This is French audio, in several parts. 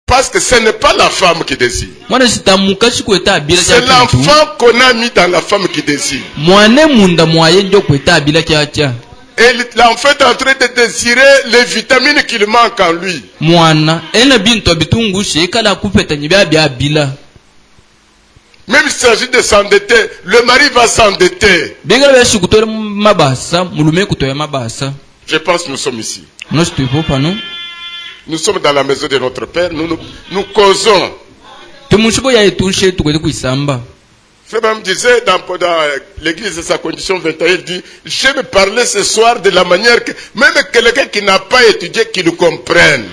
Parce que ce n'est pas la femme qui désire. C'est l'enfant qu'on a mis dans la femme qui désire. Et l'enfant est en train de désirer les vitamines qu'il manque en lui. Même s'il s'agit de s'endetter, le mari va s'endetter. Je pense que nous sommes ici. Nous sommes dans la maison de notre Père, nous causons. Frère me disait dans l'église de sa condition 21, il dit, je vais parler ce soir de la manière que même quelqu'un qui n'a pas étudié, qu'il nous comprenne.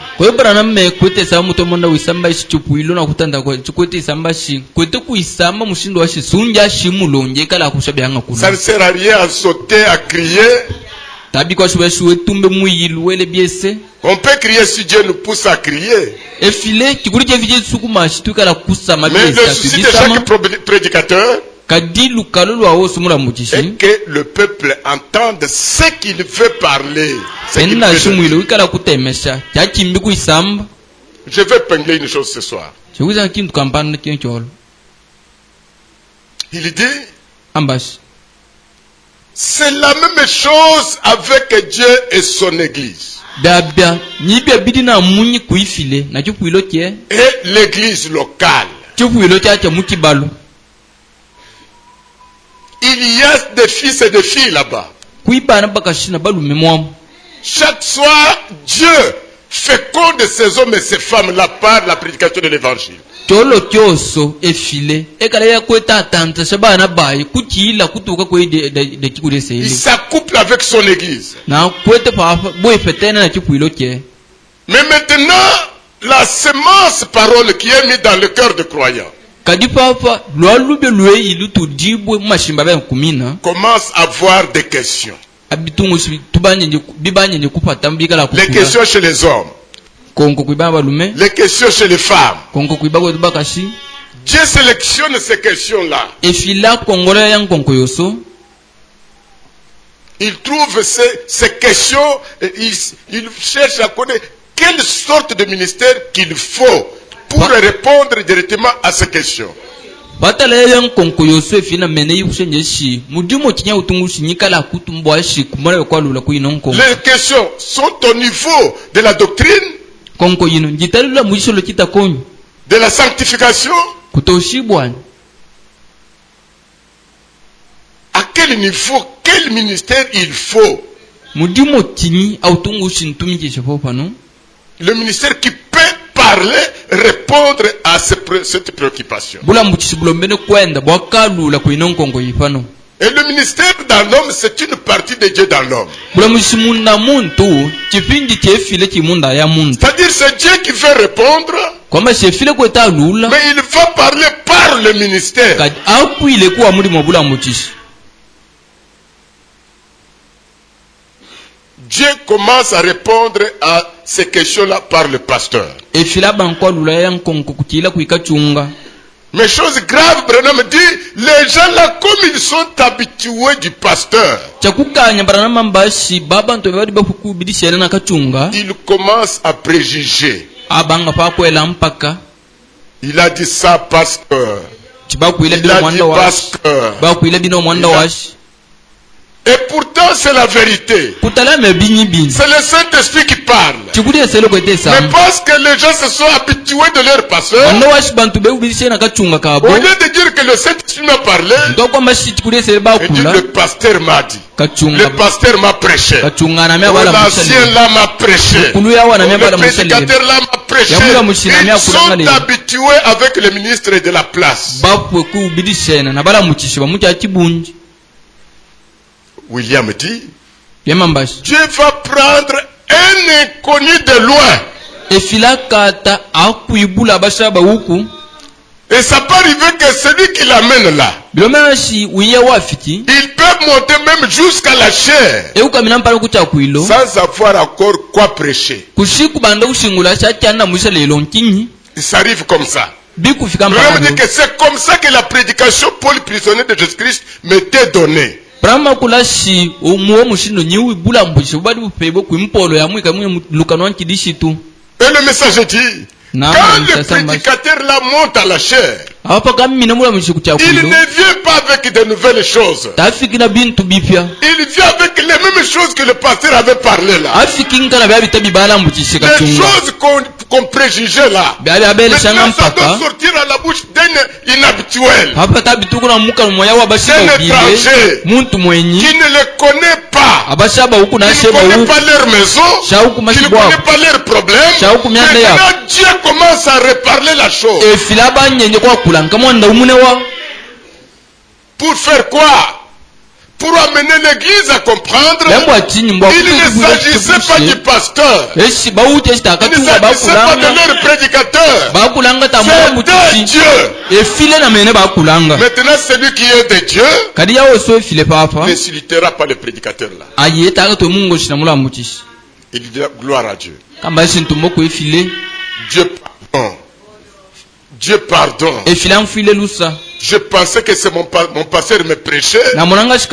Ça ne sert à rien à sauter, à crier. On peut crier si Dieu nous pousse à crier. Mais le souci de chaque prédicateur est que le peuple entende ce qu'il veut parler. Je vais épingler une chose ce soir. Il dit, c'est la même chose avec Dieu et son église. Et l'église locale. Il y a des fils et des filles là-bas. Chaque soir, Dieu féconde ces hommes et ces femmes-là par la prédication de l'évangile. Il s'accouple avec son église. Mais maintenant, la semence parole qui est mise dans le cœur de croyants commence à avoir des questions. Les questions chez les hommes. Les questions chez les femmes. Dieu sélectionne ces questions-là. Il trouve ces questions, il cherche à connaître quelle sorte de ministère qu'il faut pour répondre directement à ces questions. Les questions sont au niveau de la doctrine, de la sanctification. À quel niveau, quel ministère il faut? Le ministère qui peut parler, répondre à cette préoccupation. Et le ministère dans l'homme, c'est une partie de Dieu dans l'homme. C'est-à-dire c'est Dieu qui veut répondre, mais il va parler par le ministère. Dieu commence à répondre à ces questions-là par le pasteur. Mais chose grave, Branham dit, les gens là, comme ils sont habitués du pasteur, ils commencent à préjuger. Il a dit ça parce que. Il a dit parce que. Et pourtant, c'est la vérité. C'est le Saint-Esprit qui parle. Mais parce que les gens se sont habitués de leur pasteur, au lieu de dire que le Saint-Esprit m'a parlé, il dit le pasteur m'a dit. Le pasteur m'a prêché. L'ancien là m'a prêché. Le prédicateur là m'a prêché. Ils sont habitués avec le ministre de la place. William dit, Dieu va prendre un inconnu de loin. Et ça peut arriver que celui qui l'amène là, il peut monter même jusqu'à la chair sans avoir encore quoi prêcher. Ça arrive comme ça. Le Bible dit que c'est comme ça que la prédication pour le prisonnier de Jésus-Christ m'était donnée. Et le messager dit, le prédicateur là monte à la chair, il ne vient pas avec de nouvelles choses. Il vient avec les mêmes choses que le pasteur avait parlé là. Les choses qu'on préjugeait là. Maintenant, ça doit sortir à la bouche d'un inhabituel, d'un étranger, qui ne les connaît pas, qui ne connaît pas leur maison, qui ne connaît pas leurs problèmes. Maintenant, Dieu commence à reparler la chose. Pour faire quoi? Pour amener l'église à comprendre, il ne s'agissait pas du pasteur, il ne s'agissait pas de leur prédicateur, c'est de Dieu. Maintenant, celui qui est de Dieu ne s'ilitera pas le prédicateur là. Il dit gloire à Dieu. Dieu pardon. Je pensais que c'est mon pasteur me prêchait parce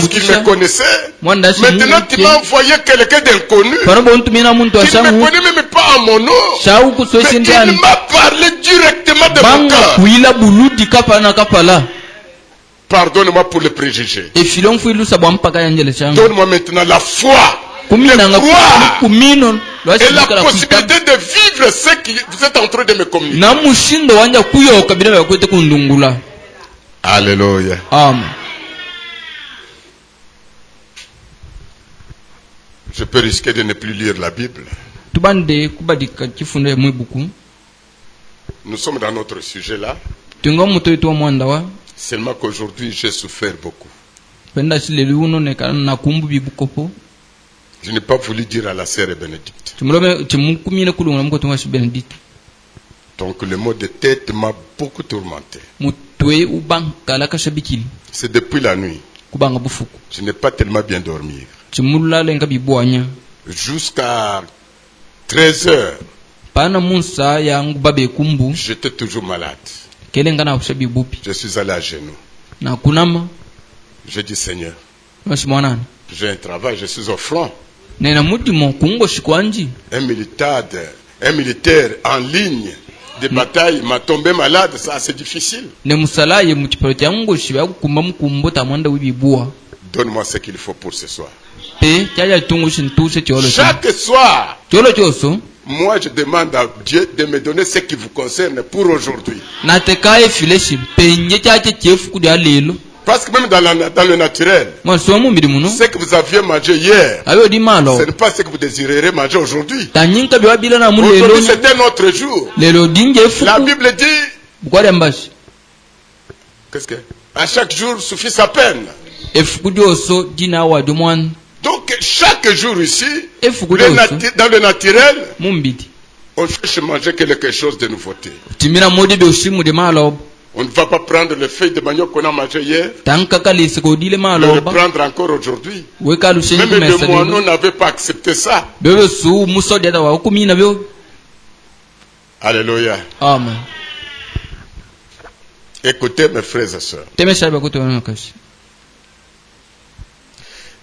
qu'il me connaissait. Maintenant tu m'as envoyé quelqu'un d'inconnu qui ne me connaît même pas à mon nom, mais il m'a parlé directement de mon cœur. Pardonne-moi pour le préjugé. Donne-moi maintenant la foi, le croire et la possibilité de vivre ce que vous êtes en train de me communiquer. Alléluia. Amen. Je peux risquer de ne plus lire la Bible. Nous sommes dans notre sujet là. Seulement qu'aujourd'hui j'ai souffert beaucoup. Je n'ai pas voulu dire à la sœur Bénédicte. Donc le mot de tête m'a beaucoup tourmenté. C'est depuis la nuit. Je n'ai pas tellement bien dormi. Jusqu'à 13h, j'étais toujours malade. Je suis allé à genoux. J'ai dit Seigneur, j'ai un travail, je suis au front. Un militaire en ligne de bataille m'a tombé malade, ça c'est difficile. Donne-moi ce qu'il faut pour ce soir. Chaque soir, moi je demande à Dieu de me donner ce qui vous concerne pour aujourd'hui. Parce que même dans le naturel, ce que vous aviez mangé hier, ce n'est pas ce que vous désirerez manger aujourd'hui. Aujourd'hui c'est un autre jour. La Bible dit, qu'est-ce que? À chaque jour suffit sa peine. Donc chaque jour ici, dans le naturel, on cherche à manger quelque chose de nouveauté. On ne va pas prendre le feuille de manioc qu'on a mangé hier, le reprendre encore aujourd'hui. Même le moineau n'avait pas accepté ça. Alléluia. Amen. Écoutez mes frères et sœurs.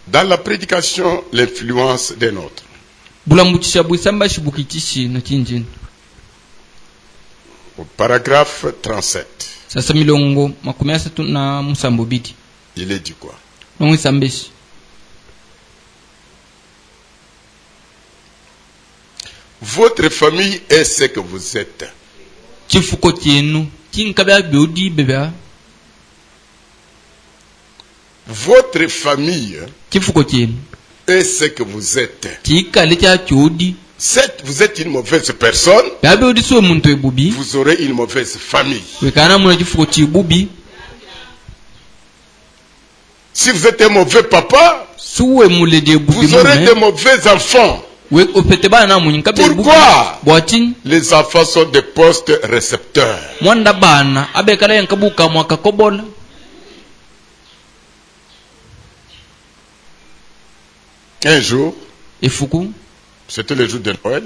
Dans la prédication, l'influence des nôtres. Au paragraphe 37. Il est dit quoi? Votre famille est ce que vous êtes. Votre famille est ce que vous êtes. Si vous êtes une mauvaise personne, vous aurez une mauvaise famille. Si vous êtes un mauvais papa, vous aurez de mauvais enfants. Pourquoi? Les enfants sont des postes récepteurs. Un jour, c'était le jour de Noël.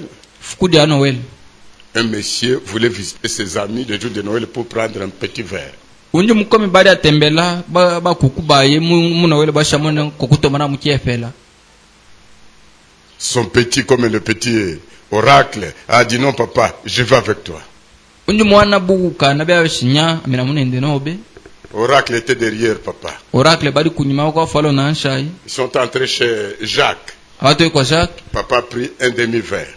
Un monsieur voulait visiter ses amis le jour de Noël pour prendre un petit verre. Son petit, comme le petit oracle, a dit non papa, je vais avec toi. Oracle était derrière papa. Ils sont entrés chez Jacques. Papa a pris un demi-verre.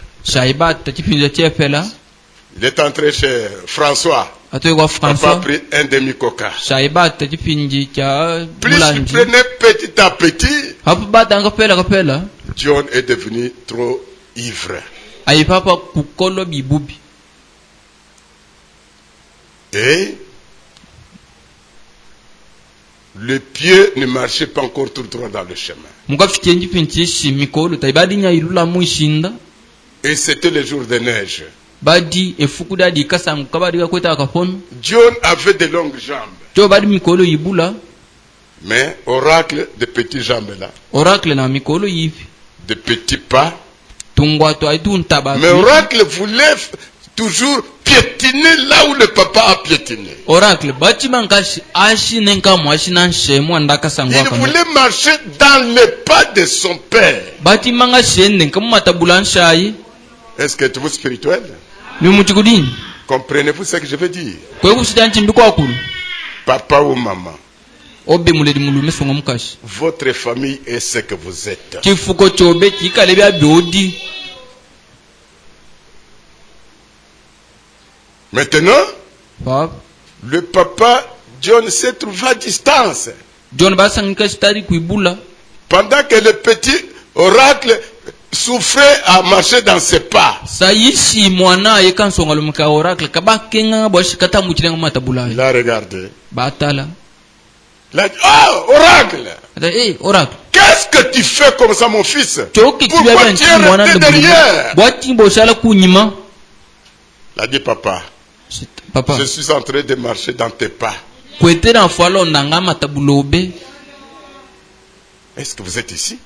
Il est entré chez François. Papa a pris un demi-coca. Plus il prenait petit à petit, John est devenu trop ivre. Et le pied ne marchait pas encore tout droit dans le chemin. Et c'était le jour de neige. John avait de longues jambes. Mais oracle de petites jambes là. De petits pas. Mais oracle voulait toujours piétiner là où le papa a piétiné. Il voulait marcher dans les pas de son père. Est-ce que êtes-vous spirituel? Comprenez-vous ce que je veux dire? Papa ou maman, votre famille est ce que vous êtes. Maintenant, le papa John s'est trouvé à distance. Pendant que le petit oracle souffrait à marcher dans ses pas. Il a regardé. Il a dit, oh, oracle! Qu'est-ce que tu fais comme ça, mon fils? Pourquoi tu es resté derrière? Il a dit, papa, je suis en train de marcher dans tes pas. Est-ce que vous êtes ici?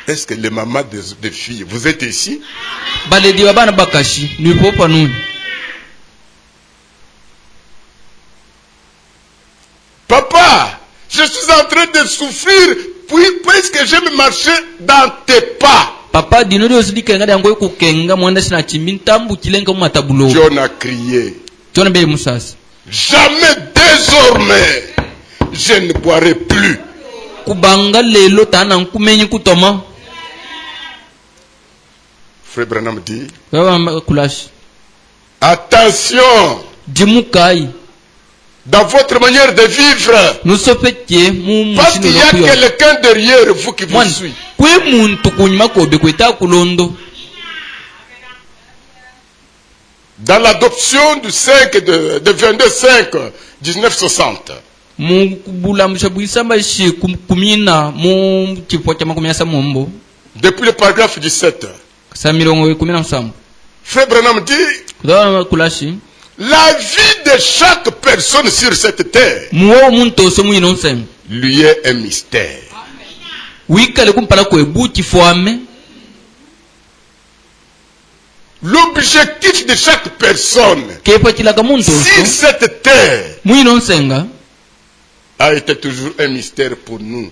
Est-ce que les mamans des filles, vous êtes ici? Papa, je suis en train de souffrir puisque je me marchais dans tes pas. John a crié. Jamais désormais, je ne boirai plus. Frère Branham dit, attention dans votre manière de vivre, parce qu'il y a quelqu'un derrière vous qui vous suit. Dans l'adoption du 5 de 22-5 1960, depuis le paragraphe 17, Frère Branham dit, la vie de chaque personne sur cette terre lui est un mystère. L'objectif de chaque personne sur cette terre a été toujours un mystère pour nous.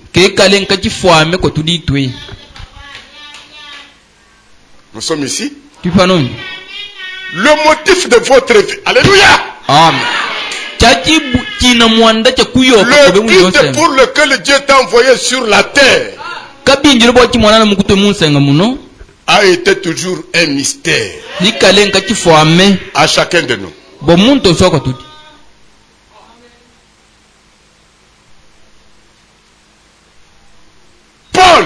Nous sommes ici. Le motif de votre vie. Alléluia. Amen. Le but pour lequel Dieu t'a envoyé sur la terre a été toujours un mystère à chacun de nous. Paul,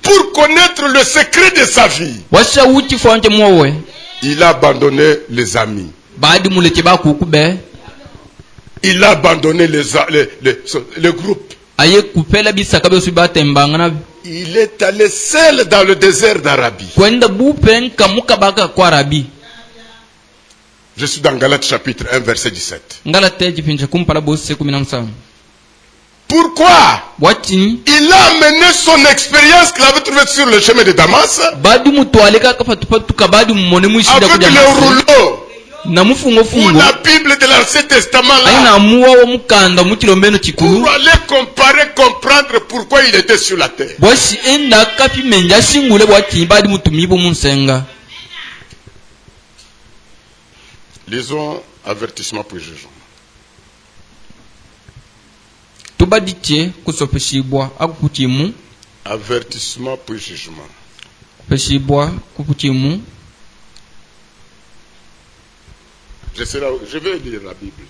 pour connaître le secret de sa vie, il a abandonné les amis. Il a abandonné le groupe. Il est allé seul dans le désert d'Arabie. Je suis dans Galates chapitre 1 verset 17. Pourquoi? Il a amené son expérience qu'il avait trouvée sur le chemin de Damas avec le rouleau Ou la Bible de l'Ancien Testament là, pour aller comparer, comprendre pourquoi il était sur la terre. Lisons avertissement pour jugement. Avertissement pour jugement. Je vais lire la Bible.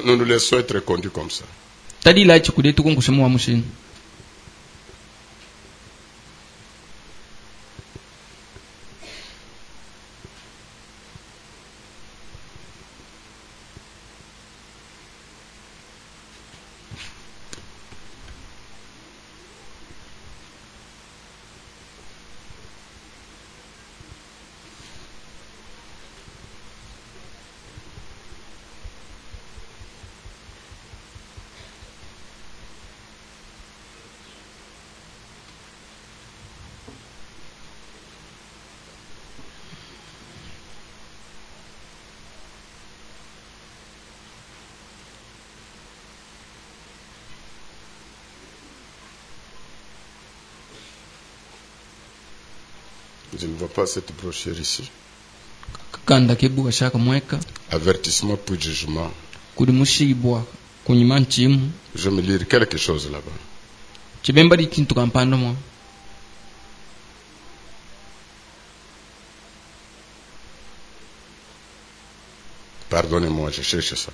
Nous nous laissons être conduits comme ça. Je ne vois pas cette brochure ici. Avertissement pour jugement. Je vais me lire quelque chose là-bas. Pardonnez-moi, je cherche ça.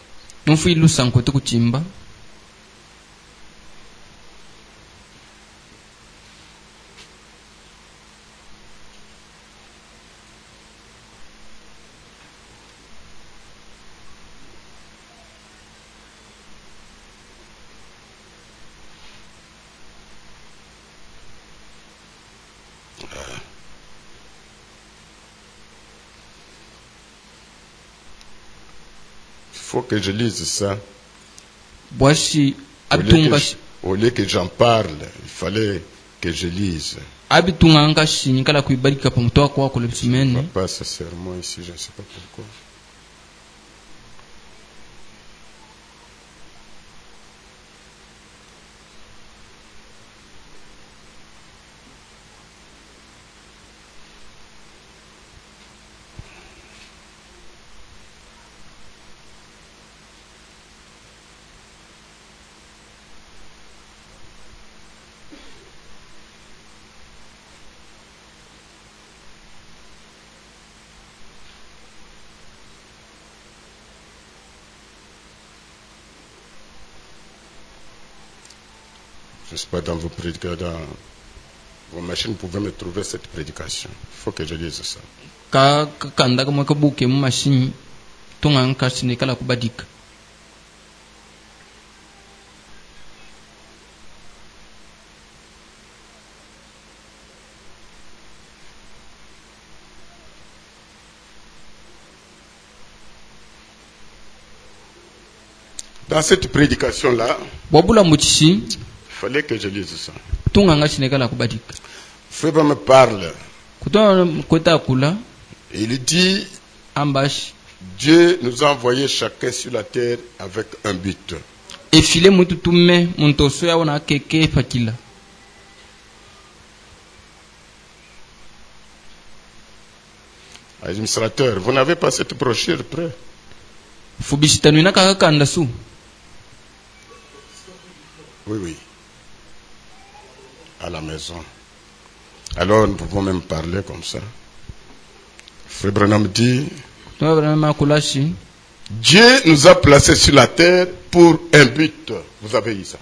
Il faut que je lise ça. Au lieu que j'en parle, il fallait que je lise. Je ne vois pas ce serment ici, je ne sais pas pourquoi. Je ne sais pas, dans vos prédications, dans vos machines, vous pouvez me trouver cette prédication. Il faut que je lise ça. Dans cette prédication-là, il fallait que je lise ça. Frère me parle. Il dit, Dieu nous a envoyé chacun sur la terre avec un but. Administrateur, vous n'avez pas cette brochure près? Oui. À la maison. Alors nous pouvons même parler comme ça. Frère Branham dit, Dieu nous a placés sur la terre pour un but. Vous avez eu ça?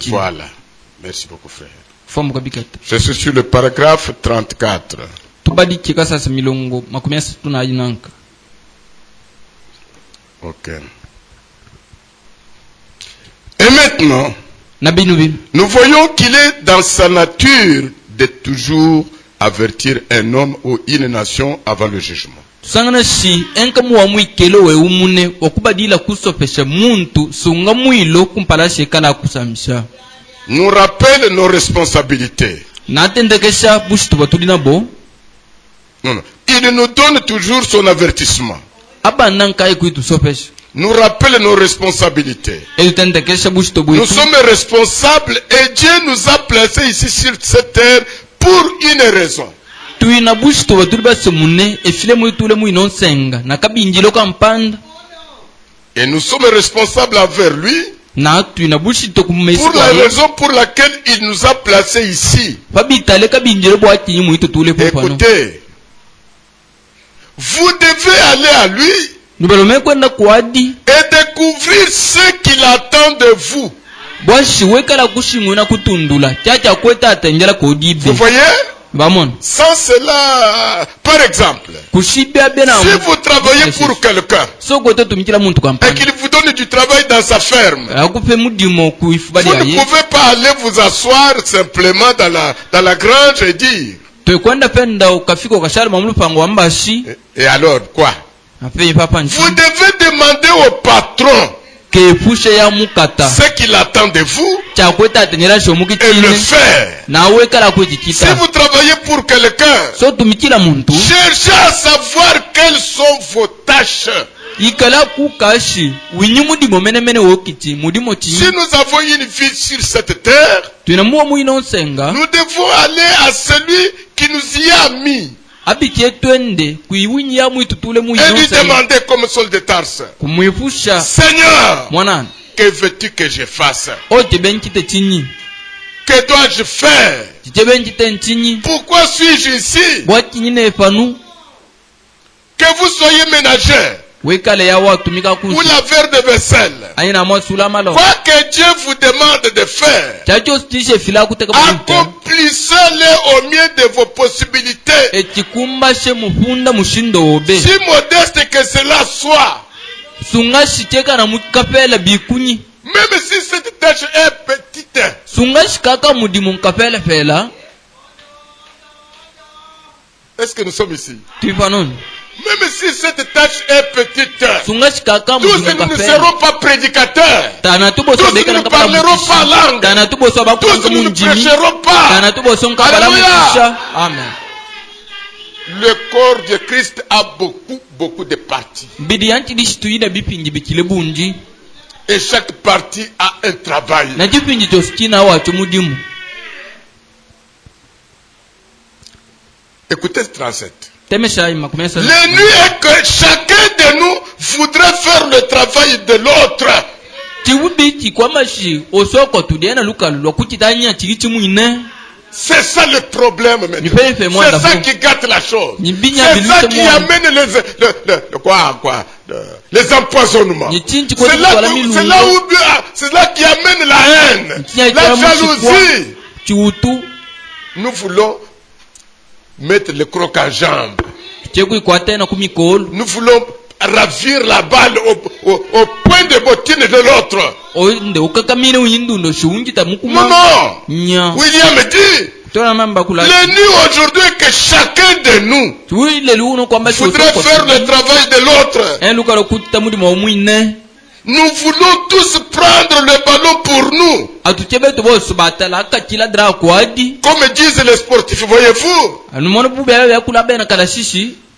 Voilà. Merci beaucoup, frère. Je suis sur le paragraphe 34. Ok. Et maintenant, nous voyons qu'il est dans sa nature de toujours avertir un homme ou une nation avant le jugement. Nous rappelle nos responsabilités. Non, non. Il nous donne toujours son avertissement. Nous rappelle nos responsabilités. Nous sommes responsables et Dieu nous a placés ici sur cette terre pour une raison. Et nous sommes responsables envers lui pour la raison pour laquelle il nous a placés ici. Écoutez, vous devez aller à lui et découvrir ce qu'il attend de vous. Vous voyez? Sans cela, par exemple, si vous travaillez pour quelqu'un et qu'il vous donne du travail dans sa ferme, vous ne pouvez pas aller vous asseoir simplement dans la grange et dire et alors quoi? Vous devez demander au patron ce qu'il attend de vous et le faire. Si vous travaillez pour quelqu'un, cherchez à savoir quelles sont vos tâches. Si nous avons une vie sur cette terre, nous devons aller à celui qui nous y a mis et lui demander comme Saul de Tarse, Seigneur, que veux-tu que je fasse? Que dois-je faire? Pourquoi suis-je ici? Que vous soyez ménagère ou laveur de vaisselle, quoi que Dieu vous demande de faire, accomplissez-le au mieux de vos possibilités. Si modeste que cela soit, même si cette tâche est petite, est-ce que nous sommes ici? Même si cette tâche est petite, tous nous ne serons pas prédicateurs, tous nous ne parlerons pas langue, tous nous ne prêcherons pas. Alléluia. Amen. Le corps de Christ a beaucoup de parties. Et chaque partie a un travail. Écoutez 37. L'ennemi est que chacun de nous voudrait faire le travail de l'autre. C'est ça le problème maintenant. C'est ça qui gâte la chose. C'est ça qui amène les empoisonnements. C'est là qui amène la haine, la jalousie. Nous voulons mettre le croc à jambe. Nous voulons ravir la balle au point de bottine de l'autre. Non. William dit, l'ennemi aujourd'hui est que chacun de nous voudrait faire le travail de l'autre. Nous voulons tous prendre le ballon pour nous. Comme disent les sportifs, voyez-vous?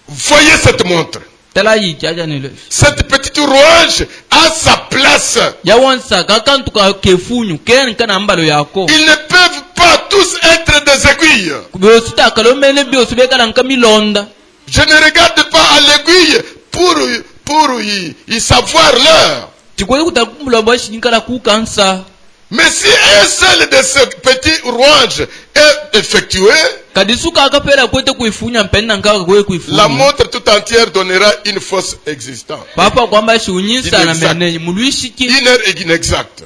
Voyez cette montre. Cette petite rouage a sa place. Ils ne peuvent pas tous être des aiguilles. Je ne regarde pas à l'aiguille pour y savoir l'heure. Mais si un seul de ces petits rouages est effectué, la montre tout entière donnera une fausse existence. Une heure inexacte.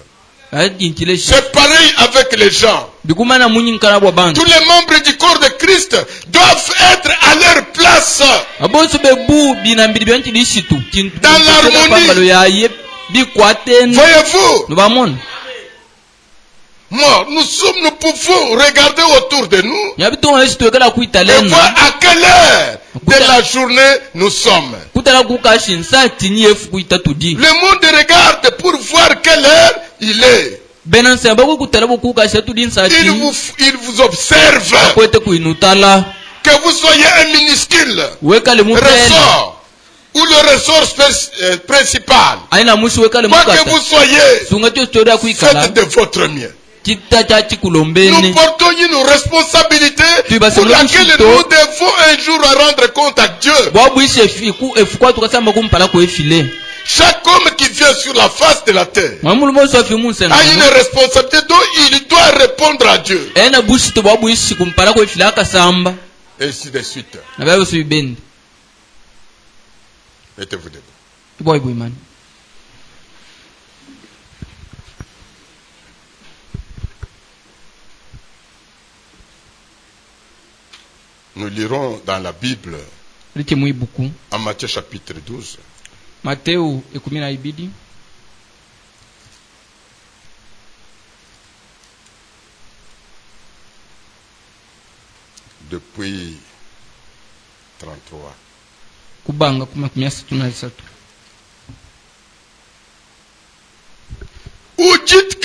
C'est pareil avec les gens. Tous les membres du corps de Christ doivent être à leur place. Dans l'harmonie. Voyez-vous? Moi, nous pouvons regarder autour de nous et voir à quelle heure de la journée nous sommes. Le monde regarde pour voir quelle heure il est. Il vous observe. Que vous soyez un minuscule ressort ou le ressort principal. Quoi que vous soyez, faites de votre mieux. Nous portons une responsabilité pour laquelle nous devons un jour rendre compte à Dieu. Chaque homme qui vient sur la face de la terre a une responsabilité dont il doit répondre à Dieu. Et ainsi de suite. Mettez-vous debout. Nous lirons dans la Bible en Matthieu chapitre 12. Matteo 12. Depuis 33. Ou dites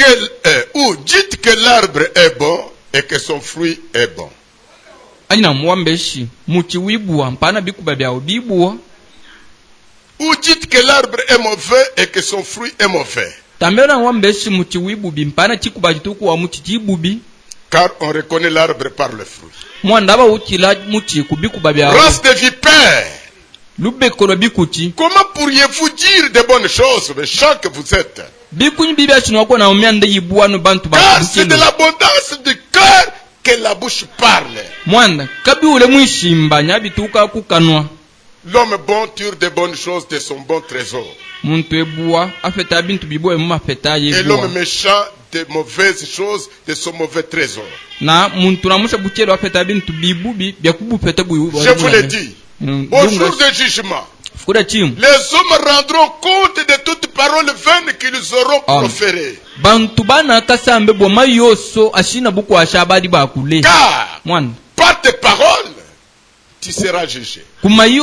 que l'arbre est bon et que son fruit est bon. Ou dites que l'arbre est mauvais et que son fruit est mauvais. Car on reconnaît l'arbre par le fruit. Race de vipères. Comment pourriez-vous dire de bonnes choses, méchants que vous êtes? Car c'est de l'abondance du cœur que la bouche parle. L'homme bon tire de bonnes choses de son bon trésor. Et l'homme méchant de mauvaises choses de son mauvais trésor. Je vous l'ai dit. Au jour du jugement, les hommes rendront compte de toute parole vaine qu'ils auront proférée. Car par tes paroles, tu seras jugé. Par tes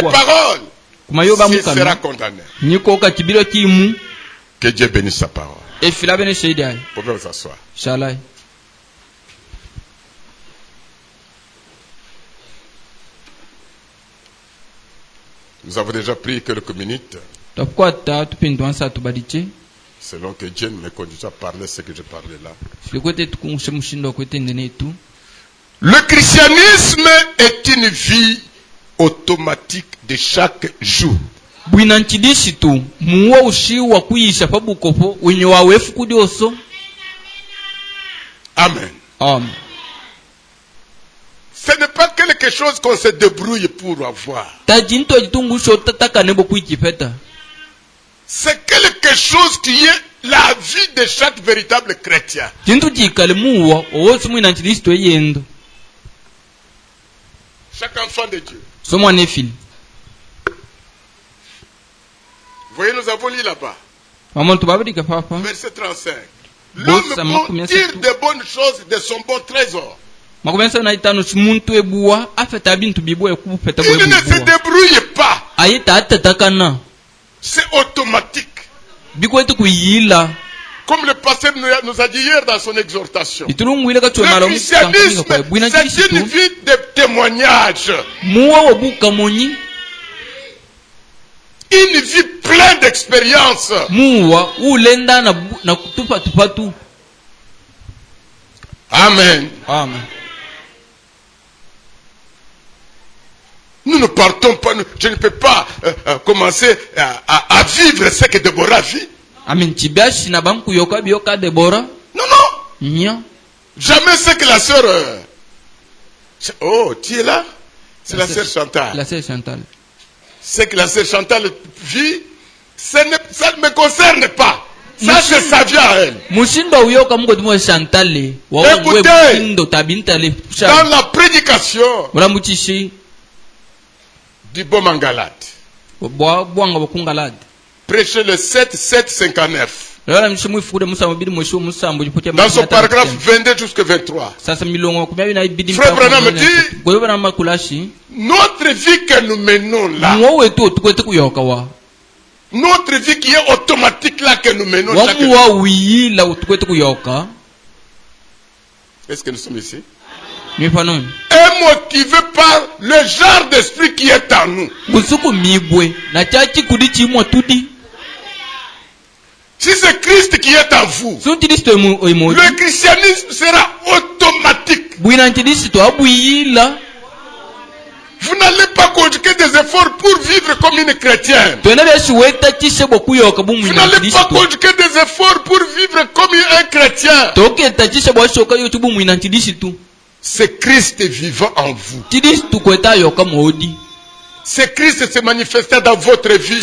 paroles, tu seras condamné. Que Dieu bénisse sa parole. Vous pouvez vous asseoir. Nous avons déjà pris quelques minutes. Selon que Dieu me conduit à parler ce que je parlais là. Le christianisme est une vie automatique de chaque jour. Amen. Amen. Ce n'est pas quelque chose qu'on se débrouille pour avoir. C'est quelque chose qui est la vie de chaque véritable chrétien. Chaque enfant de Dieu. Vous voyez, nous avons lu là-bas. Verset 35. L'homme bon tire de bonnes choses de son bon trésor. Il ne se débrouille pas. C'est automatique. Comme le pasteur nous a dit hier dans son exhortation. Le christianisme, c'est une vie de témoignage. Une vie pleine d'expérience. Amen. Amen. Nous ne partons pas, je ne peux pas commencer à vivre ce que Déborah vit. Amen. Non. Jamais ce que la sœur... Oh, tu es là? C'est la sœur Chantal. La sœur Chantal. Ce que la sœur Chantal vit, ça ne me concerne pas. Ça, c'est sa vie à elle. Écoutez, dans la prédication du bon Mangalade, prêchez le 7:59. Dans son paragraphe 22 jusqu'à 23. Frère Branham dit, notre vie que nous menons là, Notre vie qui est automatique là que nous menons chaque jour. Est-ce que nous sommes ici? Est motivé par le genre d'esprit qui est en nous. Si c'est Christ qui est en vous, le christianisme sera automatique. Vous n'allez pas conjuguer des efforts pour vivre comme une chrétienne. Vous n'allez pas conjuguer des efforts pour vivre comme un chrétien. C'est Christ vivant en vous. C'est Christ se manifestant dans votre vie.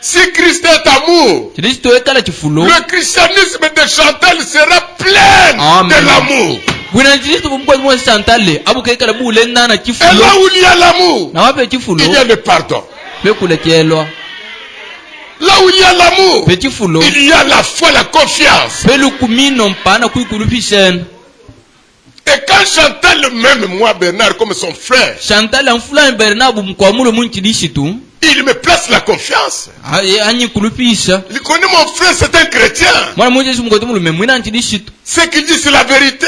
Si Christ est amour, le christianisme de Chantal sera plein de l'amour. Et là où il y a l'amour, il y a le pardon. Là où il y a l'amour, il y a la foi, la confiance. Et quand Chantal m'aime, moi Bernard, comme son frère, il me place la confiance. Il connaît mon frère, c'est un chrétien. Ce qu'il dit, c'est la vérité.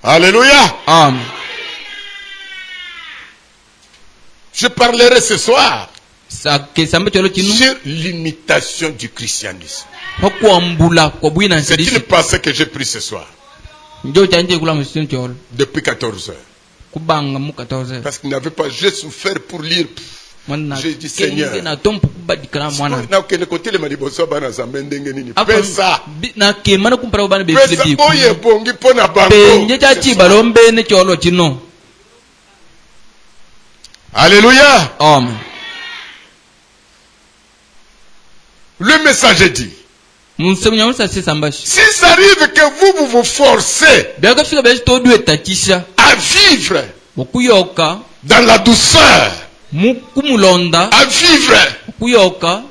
Alléluia. Amen. Je parlerai ce soir sur l'imitation du christianisme. C'est une pensée que j'ai prise ce soir. Depuis 14 heures. Parce qu'il n'avait pas, j'ai souffert pour lire. J'ai dit Seigneur, alléluia. Amen. Le messager dit, si ça arrive que vous forcez à vivre dans la douceur, à vivre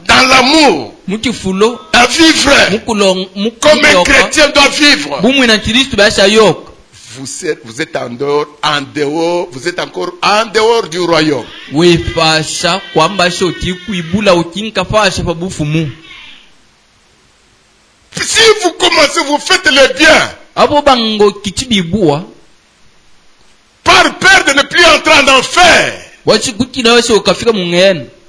dans l'amour, à vivre comme un chrétien doit vivre, vous êtes vous êtes encore en dehors du royaume. Si vous commencez, vous faites le bien, par peur de ne plus entrer en enfer,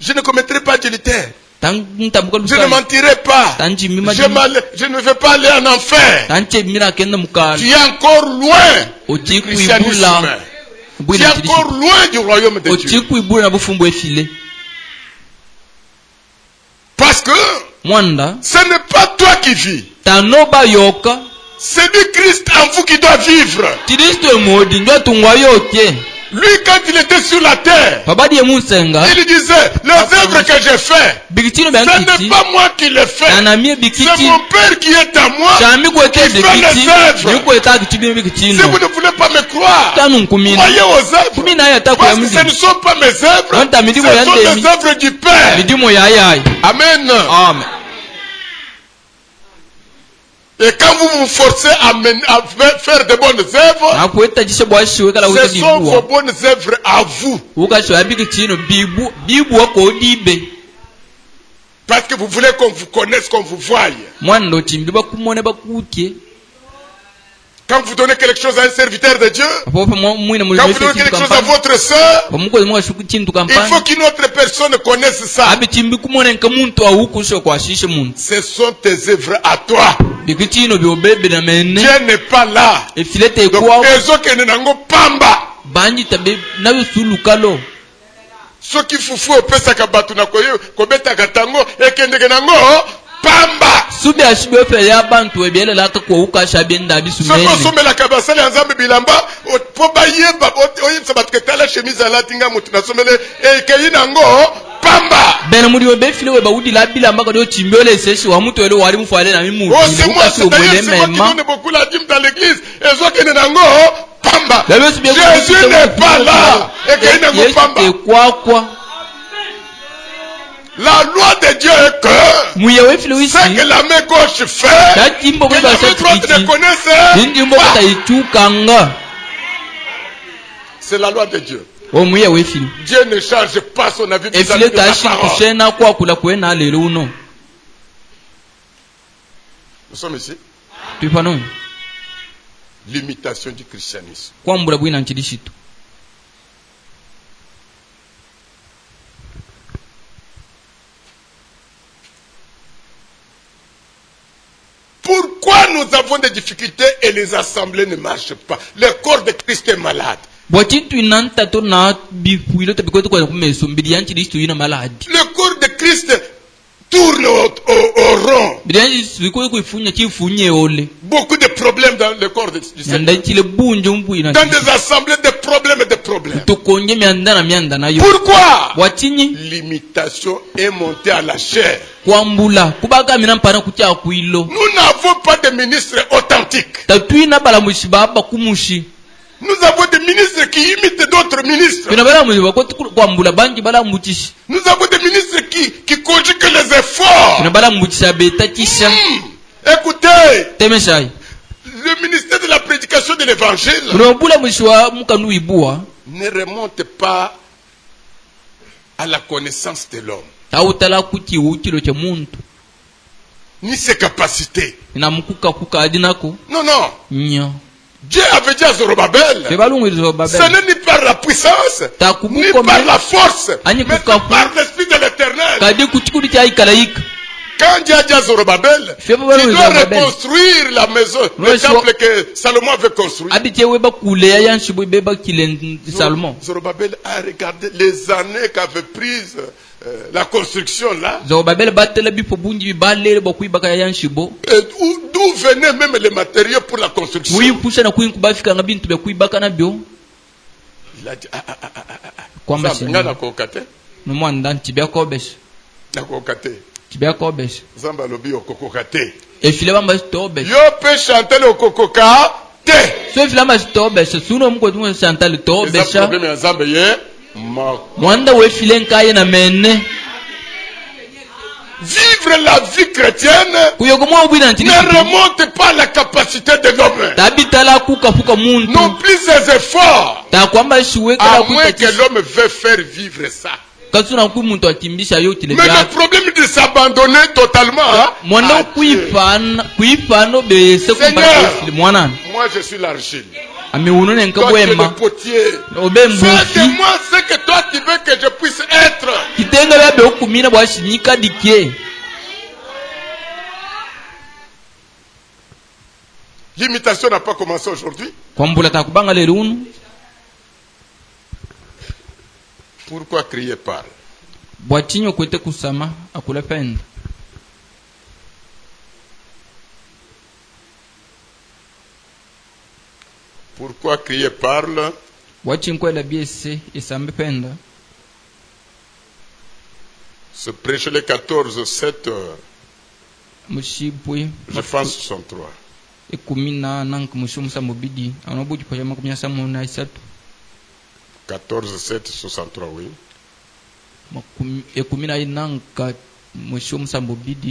je ne commettrai pas d'adultère. Je ne mentirai pas. Je ne vais pas aller en enfer. Tu es encore loin du christianisme. Tu es encore loin du royaume de Dieu. Parce que ce n'est pas toi qui vis. C'est du Christ en vous qui doit vivre. Lui, quand il était sur la terre, il disait, les œuvres que j'ai faites, ce n'est pas moi qui les fais. C'est mon Père qui est à moi qui fait les œuvres. Si vous ne voulez pas me croire, croyez aux œuvres. Parce que ce ne sont pas mes œuvres, ce sont les œuvres du Père. Amen. Amen. Et quand vous vous forcez à faire de bonnes œuvres, ce sont vos bonnes œuvres à vous. Parce que vous voulez qu'on vous connaisse, qu'on vous voie. Quand vous donnez quelque chose à un serviteur de Dieu, quand vous donnez quelque chose à votre soeur, il faut qu'une autre personne connaisse ça. Ce sont tes œuvres à toi. Dieu n'est pas là. Donc, ce qui foufou au pesaka batu na kobeta katango ekendeke nango pamba. Soko somela kabasale nzambe bilamba po bayeba oyebisa batu ketala chemise ala tinga mutu na somele ekeyi nango pamba. Ben muri we befile we baudi la bilamba ko do chimbele seshi wa mutu ele wali mufale na mimu. C'est moi qui donne beaucoup la dîme dans l'église et zo kene nango pamba. Jésus n'est pas là. Ekeyi nango pamba. La loi de Dieu est que ce que la main gauche fait, que la main droite ne connaisse pas. C'est la loi de Dieu. Dieu ne change pas son avis vis-à-vis de la parole. Nous sommes ici. L'imitation du christianisme. Pourquoi nous avons des difficultés et les assemblées ne marchent pas? Le corps de Christ est malade. Le corps de Christ tourne au rond. Beaucoup de problèmes dans le corps du Seigneur. Dans des assemblées, des problèmes. Pourquoi? L'imitation est montée à la chair. Nous n'avons pas de ministres authentiques. Nous avons des ministres qui imitent d'autres ministres. Nous avons des ministres qui conjuguent les efforts. Écoutez, le ministère de la prédication de l'évangile ne remonte pas à la connaissance de l'homme, ni ses capacités. Non. Dieu avait dit à Zorobabel, ce n'est ni par la puissance, ni par la force, mais par l'Esprit de l'Éternel. Quand Dieu a dit à Zorobabel, il doit reconstruire la maison, le temple que Salomon avait construit. Zorobabel a regardé les années qu'avait prises la construction là. D'où venaient même les matériaux pour la construction. Il a dit, Zamba lobi okokokate. Yo pe chanter le okokokate. Vivre la vie chrétienne ne remonte pas la capacité de l'homme. Non plus ses efforts. À moins que l'homme veuille faire vivre ça. Mais le problème de s'abandonner totalement. Seigneur, moi je suis l'argile. Toi tu es le potier. Fais de moi ce que toi tu veux que je puisse être. L'imitation n'a pas commencé aujourd'hui. Pourquoi crier parle? Pourquoi crier parle? Se prêcher le 14, 7 heures. Je pense 63. 14, 7, 63, oui.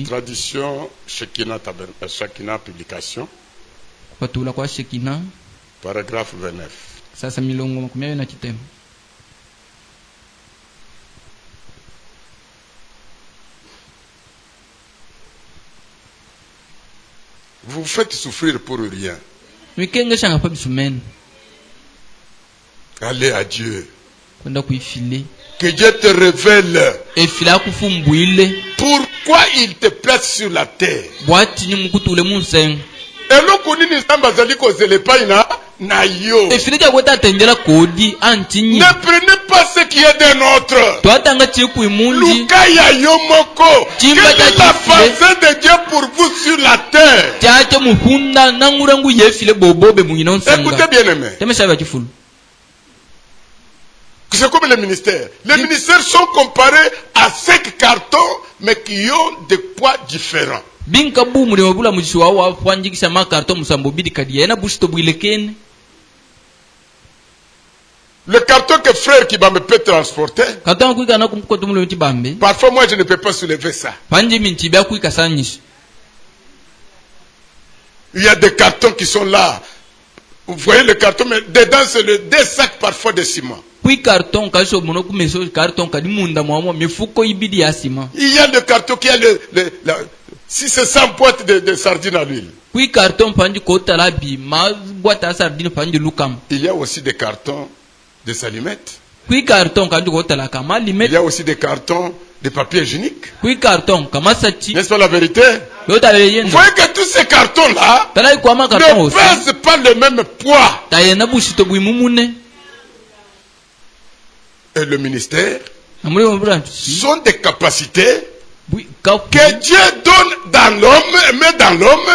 Tradition Shekinah Publication. Paragraphe 29. Vous vous faites souffrir pour rien. Allez à Dieu. Que Dieu te révèle pourquoi il te place sur la terre. Ne prenez pas ce qui est d'un autre. Quelle est la pensée de Dieu pour vous sur la terre? Écoutez bien aimé. C'est comme les ministères. Les ministères sont comparés à 5 cartons, mais qui ont des poids différents. Le carton que frère Kibambe peut transporter, parfois moi je ne peux pas soulever ça. Il y a des cartons qui sont là. Vous voyez le carton, mais dedans c'est 2 sacs parfois de ciment. Puis carton kaso mono kumeso carton kadi munda mwamo mifuko ibidi ya sima. Il y a le carton qui a si c'est 100 boîtes de sardines à l'huile. Puis carton panji kota labi ma boîte à sardines panji lukam. Il y a aussi des cartons de allumettes. Puis carton kadi kota la kama limette. Il y a aussi des cartons de papier hygiénique. Puis carton kama sati. N'est-ce pas la vérité? Vous voyez que tous ces cartons-là ne pèsent pas le même poids. Et le ministère sont des capacités que Dieu donne dans l'homme, met dans l'homme,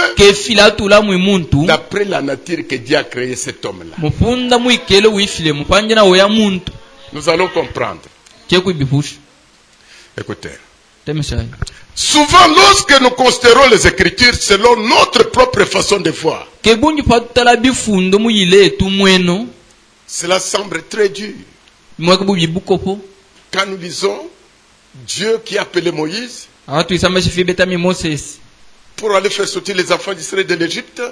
d'après la nature que Dieu a créé cet homme-là. Nous allons comprendre. Écoutez. Souvent, lorsque nous considérons les Écritures selon notre propre façon de voir, cela semble très dur. Quand nous lisons Dieu qui a appelé Moïse pour aller faire sortir les enfants d'Israël de l'Égypte,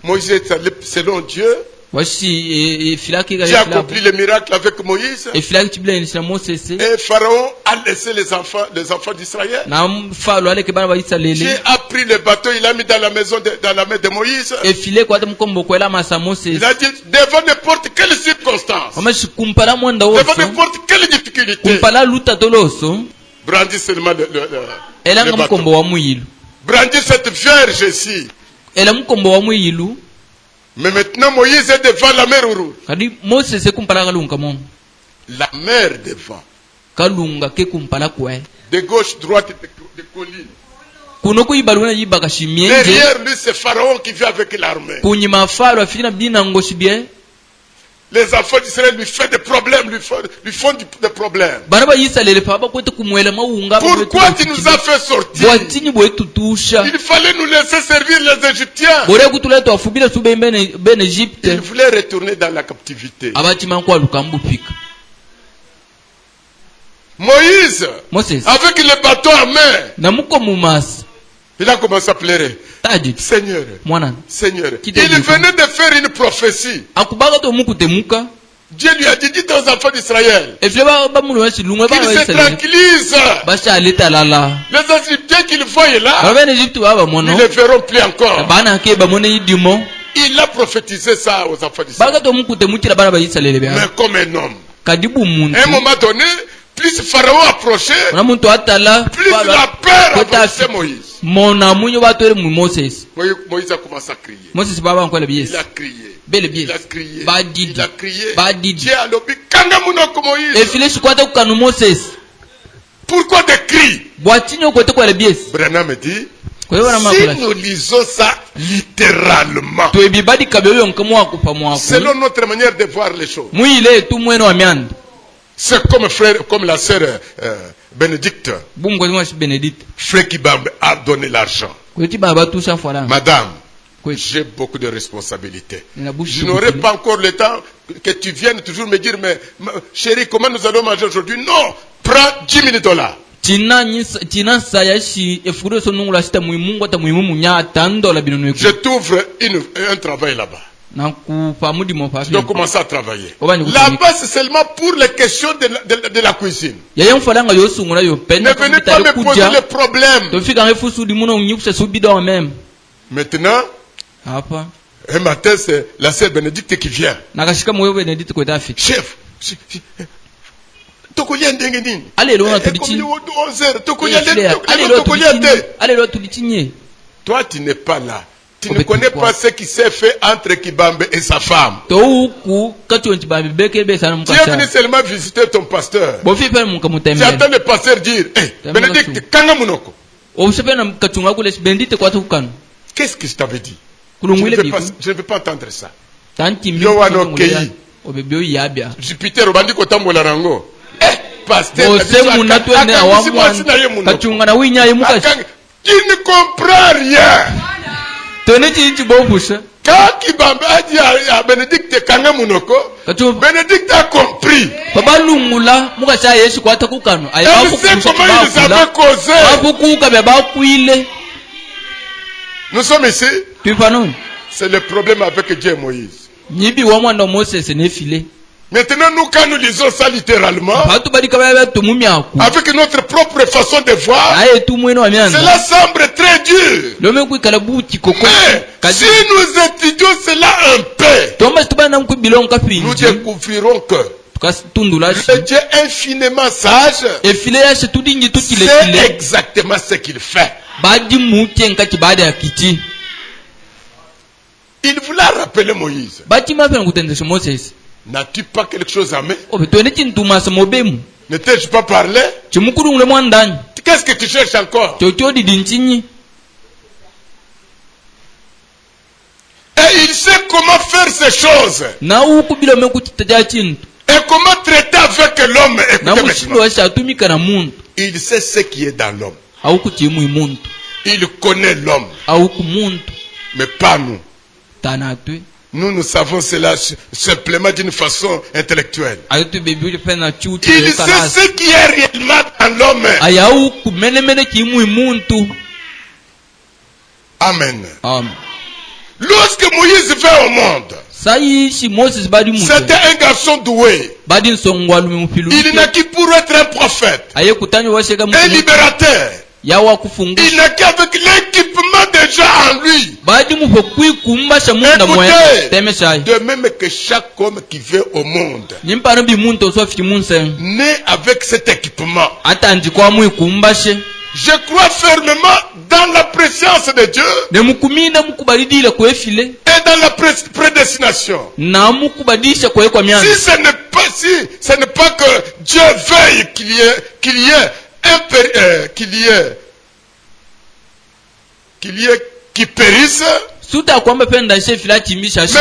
Moïse est allé selon Dieu. Dieu a accompli le miracle avec Moïse. Et Pharaon a laissé les enfants d'Israël. Dieu a pris le bateau, il l'a mis dans la maison dans la main de Moïse. Il a dit devant n'importe quelle circonstance, devant n'importe quelle difficulté, brandis seulement le bateau. Brandis cette vierge ici. Mais maintenant Moïse est devant la mer Rouge. La mer devant. De gauche, droite, de collines. Derrière lui, c'est Pharaon qui vit avec l'armée. Les enfants d'Israël lui font des problèmes, lui font des problèmes. Pourquoi tu nous as fait sortir? Il fallait nous laisser servir les Égyptiens. Il voulait retourner dans la captivité. Moïse, avec le bateau en main, il a commencé à pleurer. Seigneur, Seigneur, il venait de faire une prophétie. Dieu lui a dit, dites aux enfants d'Israël qu'ils se tranquillisent. Les Égyptiens qu'ils voient là, ils ne le verront plus encore. Il a prophétisé ça aux enfants d'Israël. Mais comme un homme, à un moment donné, plus Pharaon approchait, plus la peur approchait Moïse. Moïse a commencé à crier. Il a crié. Il a crié. Il a crié. Dieu a lobby. Moïse. Pourquoi des cris? Branham me dit, si nous lisons ça littéralement, selon notre manière de voir les choses, c'est comme la sœur Bénédicte. Frère Kibambe a donné l'argent. Madame, j'ai beaucoup de responsabilités. Je n'aurai pas encore le temps que tu viennes toujours me dire, mais chérie, comment nous allons manger aujourd'hui? Non, prends $10,000. Je t'ouvre un travail là-bas. Je dois commencer à travailler. Là-bas, c'est seulement pour les questions de la cuisine. Ne venez pas me poser les problèmes. Maintenant, un matin, c'est la sœur Bénédicte qui vient. Chef, toi, tu n'es pas là. Tu ne connais pas ce qui s'est fait entre Kibambe et sa femme. Tu es venu seulement visiter ton pasteur. Tu attends le pasteur dire, Bénédicte, Kangamunoko. Qu'est-ce que je t'avais dit? Je ne veux pas entendre ça. Jupiter, pasteur, tu ne comprends rien. Quand Kibambe a dit à Bénédicte Kangamunoko, Bénédicte a compris. Elle sait comment ils avaient causé. Nous sommes ici. C'est le problème avec Dieu et Moïse. Maintenant, nous, quand nous lisons ça littéralement, avec notre propre façon de voir, cela semble très dur. Mais si nous étudions cela un peu, nous découvrirons que le Dieu infiniment sage sait exactement ce qu'il fait. Il voulait rappeler Moïse. N'as-tu pas quelque chose à mettre? Ne t'ai-je pas parlé? Qu'est-ce que tu cherches encore? Et il sait comment faire ces choses. Et comment traiter avec l'homme. Il sait ce qui est dans l'homme. Il connaît l'homme. Mais pas nous. Nous savons cela simplement d'une façon intellectuelle. Il sait ce qui est réellement dans l'homme. Amen. Lorsque Moïse vint au monde, c'était un garçon doué. Il naquit pour être un prophète, un libérateur. Il n'a qu'avec l'équipement déjà en lui. Écoutez, de même que chaque homme qui vient au monde naît avec cet équipement. Je crois fermement dans la présence de Dieu et dans la prédestination. Si ce n'est pas que Dieu veuille qui périsse,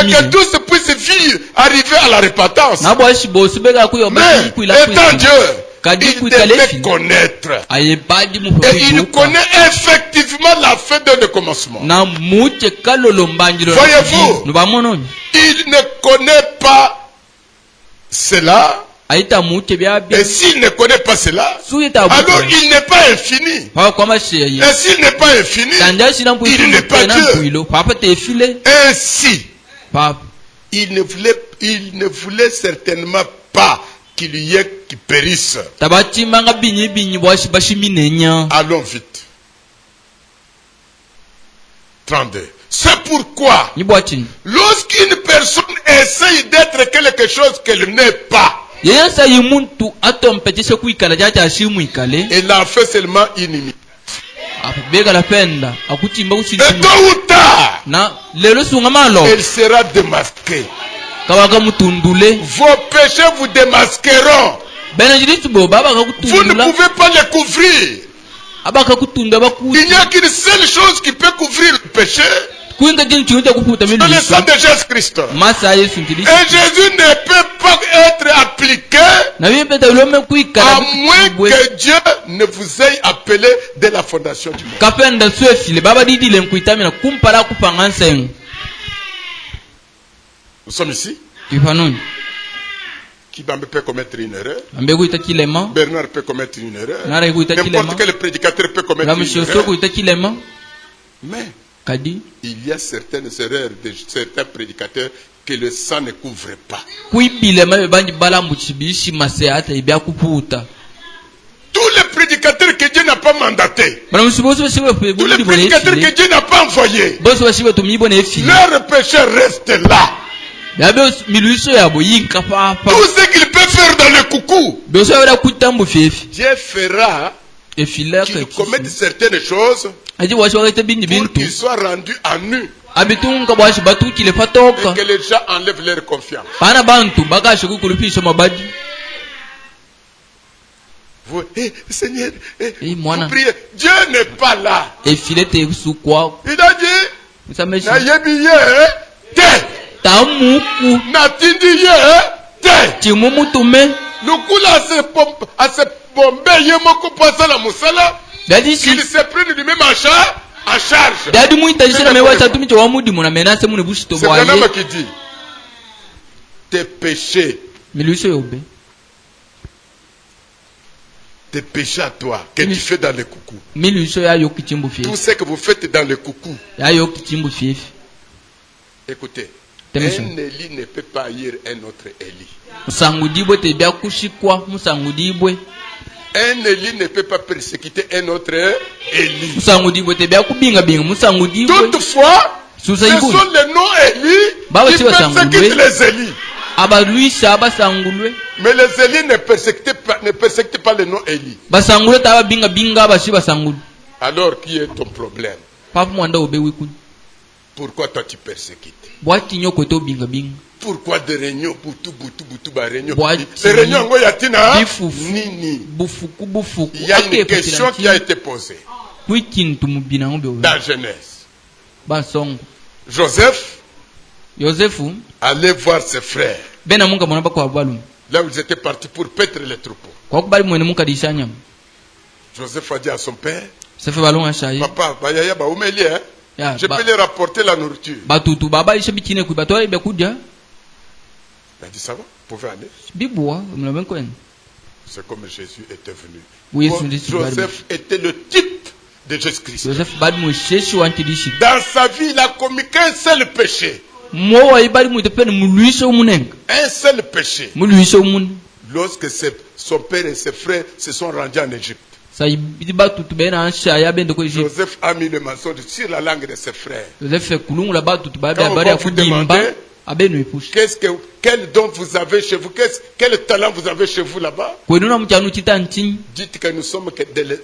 mais que tous puissent vivre, arriver à la repentance. Mais étant Dieu, il devait connaître. Et il connaît effectivement la fin de le commencement. Voyez-vous, il ne connaît pas cela. Et s'il ne connaît pas cela, alors il n'est pas infini. Et s'il n'est pas infini, il n'est pas Dieu. Ainsi, il ne voulait certainement pas qu'il y ait qui périsse. Allons vite. 32. C'est pourquoi, lorsqu'une personne essaye d'être quelque chose qu'elle n'est pas, elle a fait seulement une imitation. Et tôt ou tard, elle sera démasquée. Vos péchés vous démasqueront. Vous ne pouvez pas les couvrir. Il n'y a qu'une seule chose qui peut couvrir le péché. C'est le sang de Jésus-Christ. Et Jésus ne peut pas être appliqué à moins que Dieu ne vous ait appelé dès la fondation du monde. Nous sommes ici. Kibambe peut commettre une erreur. Bernard peut commettre une erreur. N'importe quel prédicateur peut commettre une erreur. Mais il y a certaines erreurs de certains prédicateurs que le sang ne couvre pas. Tous les prédicateurs que Dieu n'a pas mandatés, tous les prédicateurs que Dieu n'a pas envoyés, leur péché reste là. Tout ce qu'il peut faire dans le coucou, Dieu fera qu'il commette certaines choses pour qu'il soit rendu à nu. Et que les gens enlèvent leur confiance. Vous, Seigneur, vous priez. Dieu n'est pas là. Il a dit, il se prend lui-même en charge. C'est Branham qui dit, tes péchés à toi que tu fais dans le coucou, tout ce que vous faites dans le coucou, écoutez, Un Élie ne peut pas haïr un autre Élie. Un Élie ne peut pas persécuter un autre Élie. Toutefois, ce sont les non-Élis qui persécutent les Élis. Mais les Élis ne persécutent pas les non-Élis. Alors, qui est ton problème? Pourquoi toi tu persécutes? Pourquoi des réunions, boutou, réunions? Les réunions, il y a une question qui a été posée dans Genèse. Joseph allait voir ses frères. Là où ils étaient partis pour paître les troupeaux. Joseph a dit à son père, papa, je peux leur rapporter la nourriture. Il a dit, ça va, vous pouvez aller. C'est comme Jésus était venu. Joseph était le type de Jésus-Christ. Dans sa vie, il a commis qu'un seul péché. Un seul péché. Lorsque son père et ses frères se sont rendus en Égypte. Joseph a mis le mensonge sur la langue de ses frères. Quand on va vous demander, quel don vous avez chez vous, quel talent vous avez chez vous là-bas, dites que nous sommes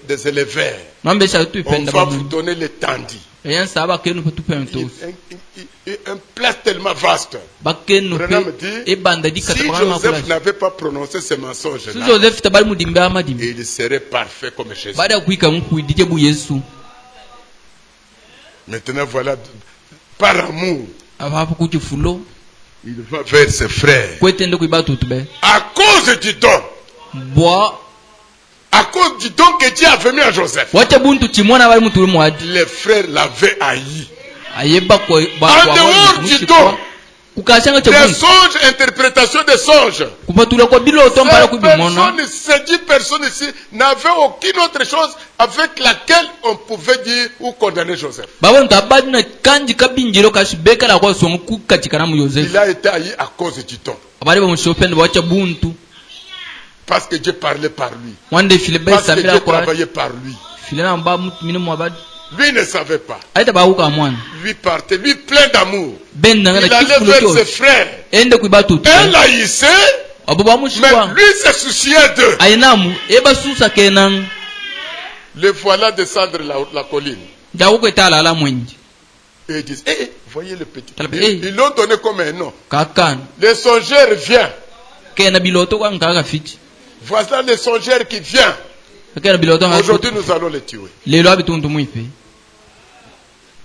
des éleveurs. On va vous donner le tandis. Un place tellement vaste. Branham dit, si Joseph n'avait pas prononcé ce mensonge-là, il serait parfait comme Jésus. Maintenant, voilà, par amour, il va vers ses frères. À cause du don. À cause du don que Dieu a mis à Joseph. Les frères l'avaient haï. En dehors du don, des songes, interprétation des songes. Ces 10 personnes ici n'avaient aucune autre chose avec laquelle on pouvait dire ou condamner Joseph. Il a été haï à cause du don. Parce que Dieu parlait par lui. Parce que Dieu travaillait par lui. Lui ne savait pas. Lui partait, lui plein d'amour. Il allait vers ses frères. Elle haïssait, mais lui se souciait d'eux. Le voilà descendre la colline. Et ils disent, voyez le petit. Ils l'ont donné comme un nom. Le songeur vient. Voilà le songeur qui vient. Aujourd'hui, nous allons le tuer.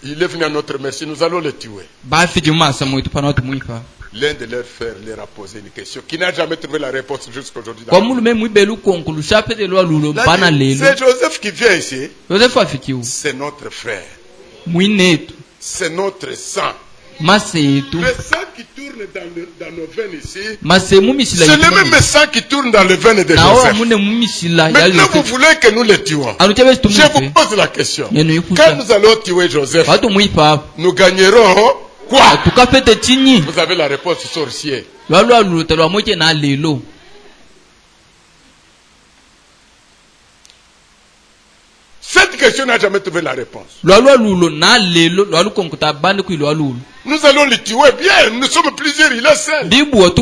Il est venu à notre merci, nous allons le tuer. L'un de leurs frères leur a posé une question qui n'a jamais trouvé la réponse jusqu'aujourd'hui. C'est Joseph qui vient ici. C'est notre frère. C'est notre sang. Le sang qui tourne dans nos veines ici, c'est le même sang qui tourne dans les veines de Joseph. Maintenant, vous voulez que nous le tuons. Je vous pose la question. Quand nous allons tuer Joseph, nous gagnerons quoi? Vous avez la réponse, sorcier. Cette question n'a jamais trouvé la réponse. Nous allons le tuer bien, nous sommes plusieurs, il est seul. Mais quand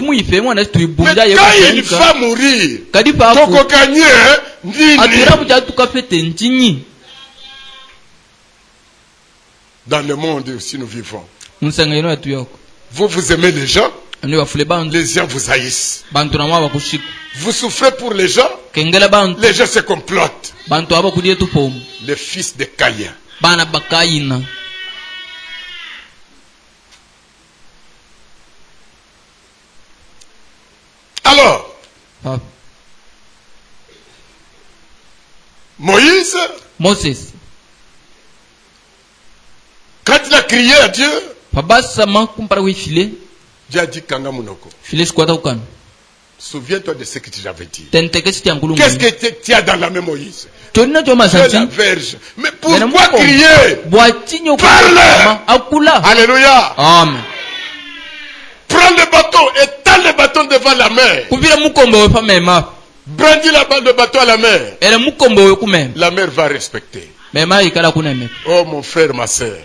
il va mourir, Toko gagner, dans le monde où nous vivons. Vous aimez les gens, les gens vous haïssent. Vous souffrez pour les gens, les gens se complotent. Les fils de Caïn. Alors, Moïse, quand il a crié à Dieu, Dieu a dit Kanga Munoko. Souviens-toi de ce que tu avais dit. Qu'est-ce que tu as dans la main, Moïse? C'est la verge. Mais pourquoi crier? Parle! Alléluia! Amen. Prends le bâton, étale le bâton devant la mer. Brandis le bâton à la mer. La mer va respecter. Oh mon frère, ma soeur.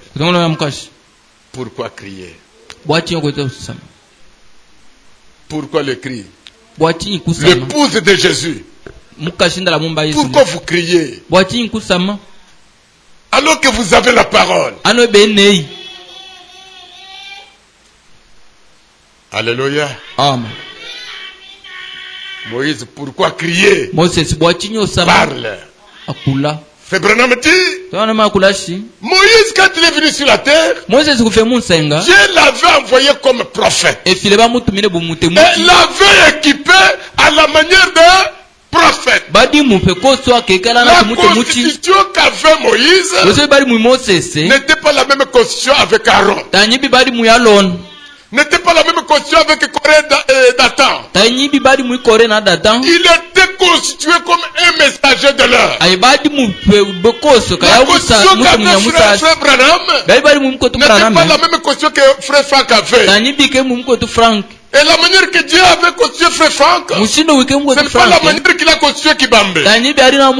Pourquoi crier? Pourquoi le cri? L'épouse de Jésus. Pourquoi vous criez? Alors que vous avez la parole. Alléluia. Amen. Moïse, pourquoi crier? Parle. C'est Branham dit. Moïse, quand il est venu sur la terre, Dieu l'avait envoyé comme prophète. Et l'avait équipé à la manière de prophète. La constitution qu'avait Moïse n'était pas la même constitution avec Aaron. N'était pas la même constitution avec Corée Dathan. Il était constitué comme un messager de l'heure. La constitution qu'avait frère Branham n'était pas la même constitution que frère Franck avait. Et la manière que Dieu avait constitué frère Franck, ce n'est pas la manière qu'il a constitué Kibambe. Ce n'est pas la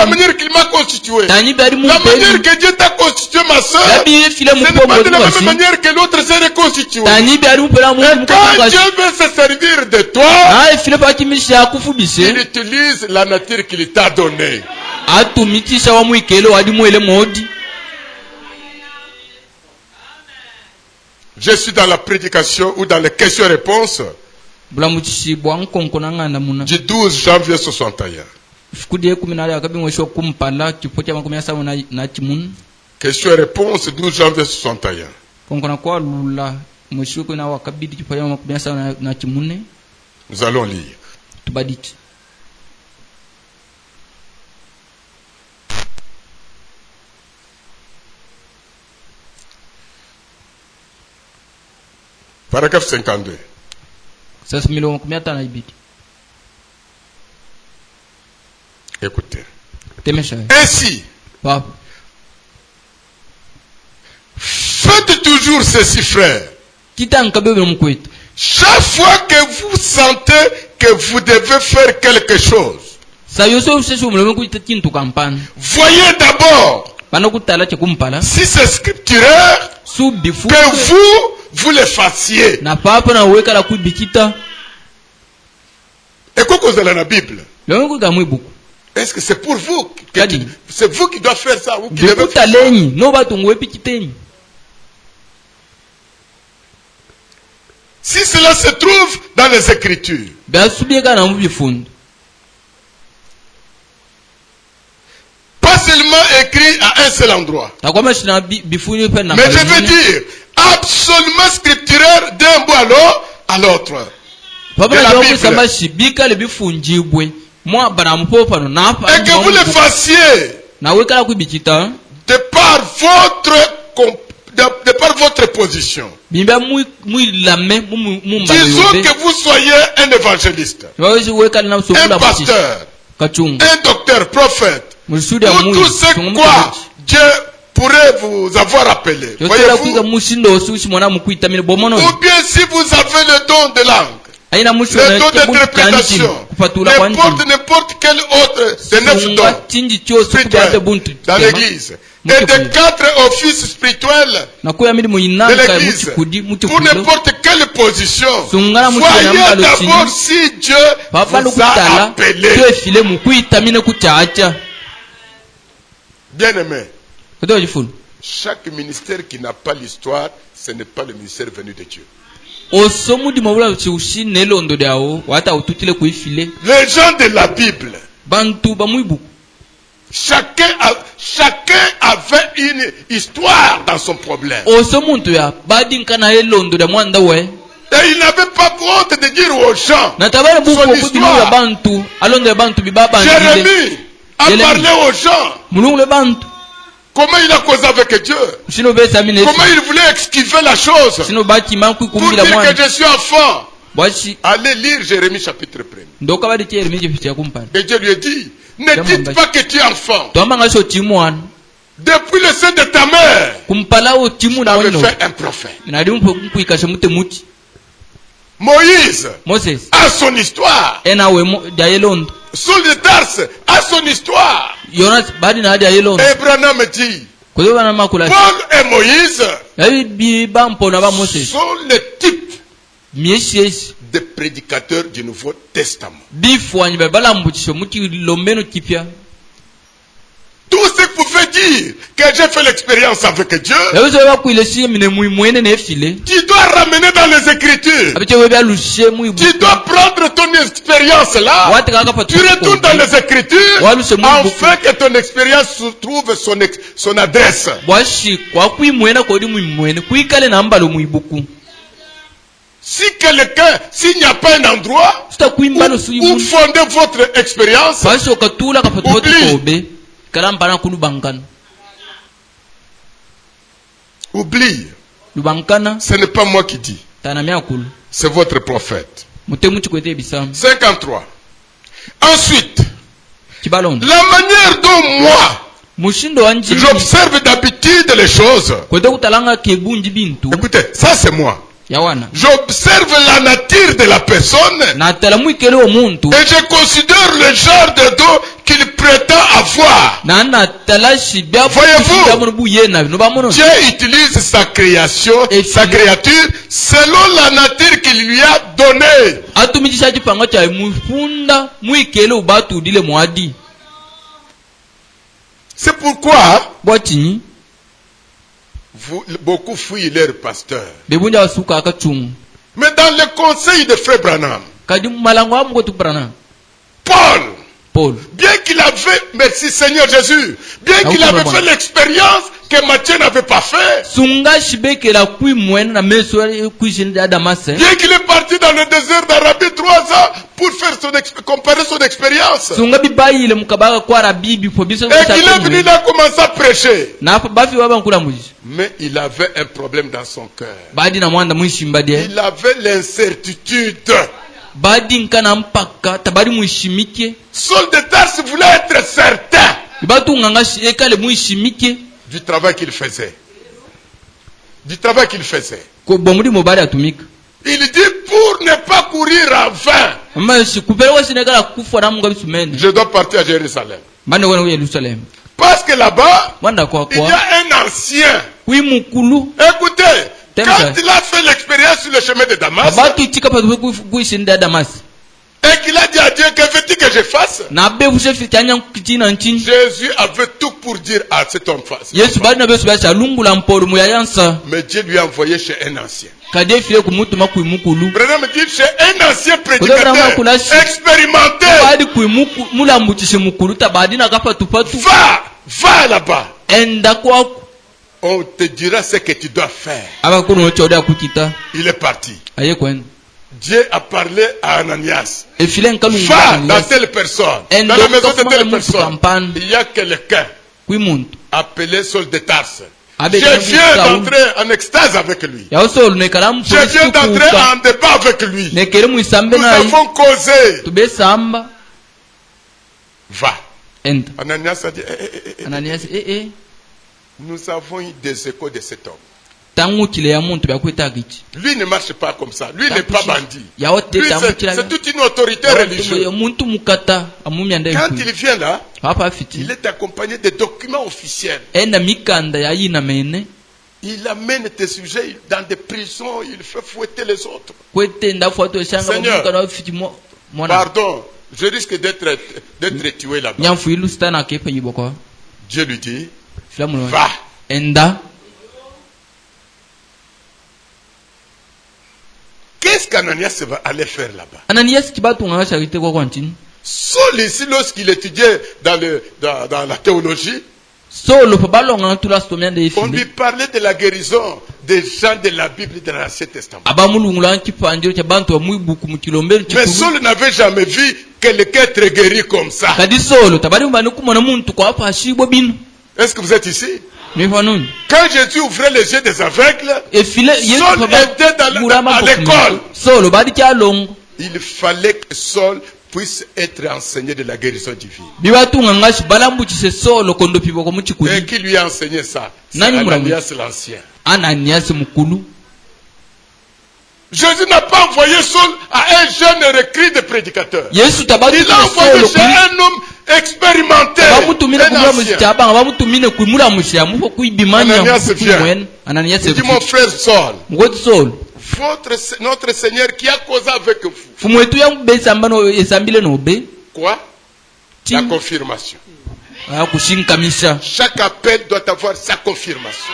manière qu'il m'a constitué. La manière que Dieu t'a constitué, ma soeur, ce n'est pas de la même manière que l'autre s'est reconstitué. Et quand Dieu veut se servir de toi, il utilise la nature qu'il t'a donnée. Je suis dans la prédication ou dans les questions-réponses du 12 janvier 61. Questions-réponses 12 janvier 61. Nous allons lire. Paragraphe 52. Écoutez. Ainsi, faites toujours ceci, frère. Chaque fois que vous sentez que vous devez faire quelque chose, voyez d'abord si c'est scripturaire que vous le fassiez. Et quoi que vous allez dans la Bible? Est-ce que c'est pour vous? C'est vous qui doivez faire ça ou qui devez faire ça? Si cela se trouve dans les Écritures, pas seulement écrit à un seul endroit, mais je veux dire absolument scripturaire d'un bout à l'autre. Et que vous le fassiez de par votre position. Disons que vous soyez un évangéliste, un pasteur, un docteur, prophète, ou tout ce quoi Dieu pourrait vous avoir appelé. Voyez-vous? Ou bien si vous avez le don de langue, le don d'interprétation, n'importe quel autre de 9 dons spirituels dans l'église, et de 4 offices spirituels de l'église, pour n'importe quelle position, voyez d'abord si Dieu vous a appelé. Bien aimé, chaque ministère qui n'a pas l'histoire, ce n'est pas le ministère venu de Dieu. Les gens de la Bible, chacun avait une histoire dans son problème. Et il n'avait pas honte de dire aux gens son histoire. Jérémie a parlé aux gens. Comment il a causé avec Dieu? Comment il voulait esquiver la chose pour dire que je suis enfant? Allez lire Jérémie chapitre 1. Et Dieu lui a dit, ne dites pas que tu es enfant. Depuis le sein de ta mère, tu avais fait un prophète. Moïse a son histoire. Saul de Tarse a son histoire. Et Branham dit, Paul et Moïse sont les types des prédicateurs du Nouveau Testament. Tout ce que vous faites dire que j'ai fait l'expérience avec Dieu, tu dois ramener dans les Écritures. Tu dois prendre ton expérience là, tu retournes dans les Écritures, afin que ton expérience trouve son adresse. Si quelqu'un, s'il n'y a pas un endroit où fonder votre expérience, oublie. Ce n'est pas moi qui dis. C'est votre prophète. 53. Ensuite, la manière dont moi j'observe d'habitude les choses. Écoutez, ça c'est moi. J'observe la nature de la personne et je considère le genre de don qu'il prétend avoir. Voyez-vous, Dieu utilise sa création, sa créature, selon la nature qu'il lui a donnée. C'est pourquoi beaucoup fuient leur pasteur. Mais dans le conseil de Frère Branham, Paul, bien qu'il avait, merci Seigneur Jésus, bien qu'il avait fait l'expérience que Matthieu n'avait pas fait, bien qu'il est parti dans le désert d'Arabie 3 ans pour faire comparer son expérience, et qu'il est venu là commencer à prêcher, mais il avait un problème dans son cœur. Il avait l'incertitude. Saul de Tarse voulait être certain du travail qu'il faisait. Il dit pour ne pas courir en vain, je dois partir à Jérusalem. Parce que là-bas, il y a un ancien. Écoutez, quand il a fait l'expérience sur le chemin de Damas, et qu'il a dit à Dieu, que veux-tu que je fasse? Jésus avait tout pour dire à cet homme face. Mais Dieu lui a envoyé chez un ancien. Branham dit chez un ancien prédicateur expérimenté. Va là-bas. On te dira ce que tu dois faire. Il est parti. Dieu a parlé à Ananias. Va dans telle personne, dans la maison de telle personne. Il y a quelqu'un appelé Saul de Tarse. Je viens d'entrer en extase avec lui. Je viens d'entrer en débat avec lui. Nous avons causé. Va. Ananias a dit, nous avons eu des échos de cet homme. Lui ne marche pas comme ça. Lui n'est pas bandit. C'est toute une autorité religieuse. Quand il vient là, il est accompagné de documents officiels. Il amène des sujets dans des prisons. Il fait fouetter les autres. Seigneur, pardon, je risque d'être tué là-bas. Dieu lui dit, va. Qu'est-ce qu'Ananias va aller faire là-bas? Saul ici, lorsqu'il étudiait dans la théologie, on lui parlait de la guérison des gens de la Bible de l'Ancien Testament. Mais Saul n'avait jamais vu quelqu'un être guéri comme ça. Est-ce que vous êtes ici? Quand Jésus ouvrait les yeux des aveugles, Saul était à l'école. Il fallait que Saul puisse être enseigné de la guérison divine. Et qui lui a enseigné ça? C'est Ananias l'ancien. Jésus n'a pas envoyé Saul à un jeune recrue de prédicateur. Il a envoyé chez un homme expérimenté. Ananias vient. Il dit, mon frère Saul, notre Seigneur qui a causé avec vous. Quoi? La confirmation. Chaque appel doit avoir sa confirmation.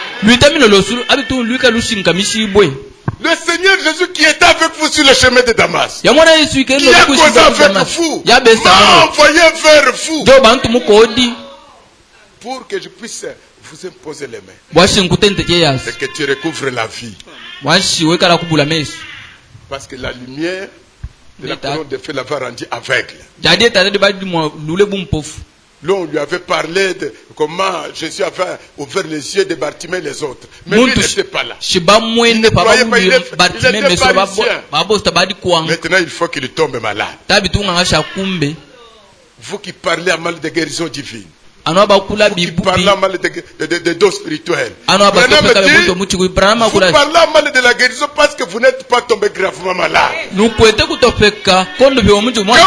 Le Seigneur Jésus qui était avec vous sur le chemin de Damas, qui a causé avec vous, m'a envoyé vers vous pour que je puisse vous imposer les mains et que tu recouvres la vie. Parce que la lumière de la colonne de feu l'avait rendu aveugle. Là, on lui avait parlé de comment Jésus avait ouvert les yeux de Bartimée et les autres. Mais lui n'était pas là. Il ne croyait pas, il était parisien. Maintenant, il faut qu'il tombe malade. Vous qui parlez à mal de guérison divine. Vous qui parlez à mal de dons spirituels. Vous parlez à mal de la guérison parce que vous n'êtes pas tombé gravement malade. Quand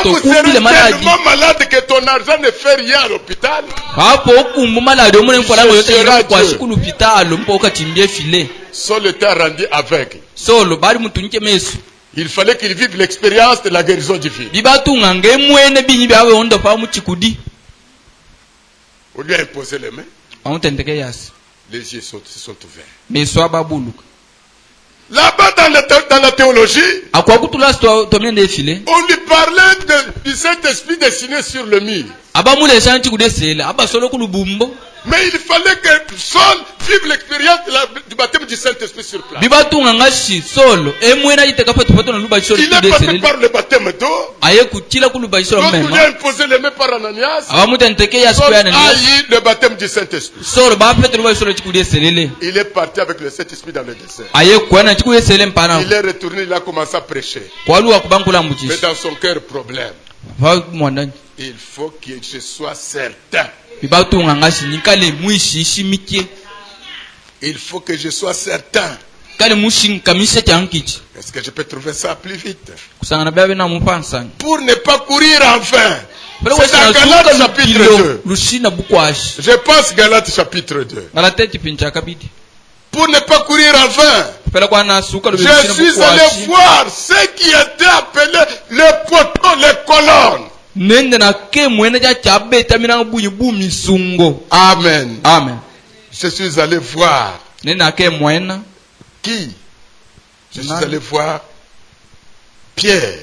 vous serez tellement malade que ton argent ne fait rien à l'hôpital, Saul était rendu aveugle. Il fallait qu'il vive l'expérience de la guérison divine. On lui a imposé les mains. Les yeux se sont ouverts. Là-bas dans la théologie, on lui parlait du Saint-Esprit dessiné sur le mur. Mais il fallait que Saul vive l'expérience du baptême du Saint-Esprit sur place. Il est passé par le baptême d'eau. L'autre lui a imposé les mains par Ananias. Saul a eu le baptême du Saint-Esprit. Il est parti avec le Saint-Esprit dans le désert. Il est retourné, il a commencé à prêcher. Mais dans son cœur, problème. Il faut que je sois certain. Il faut que je sois certain. Est-ce que je peux trouver ça plus vite? Pour ne pas courir en vain. C'est dans Galates chapitre 2. Je pense Galates chapitre 2. Pour ne pas courir en vain. Je suis allé voir ceux qui étaient appelés les poteaux, les colonnes. Amen. Amen. Je suis allé voir. Qui? Je suis allé voir Pierre.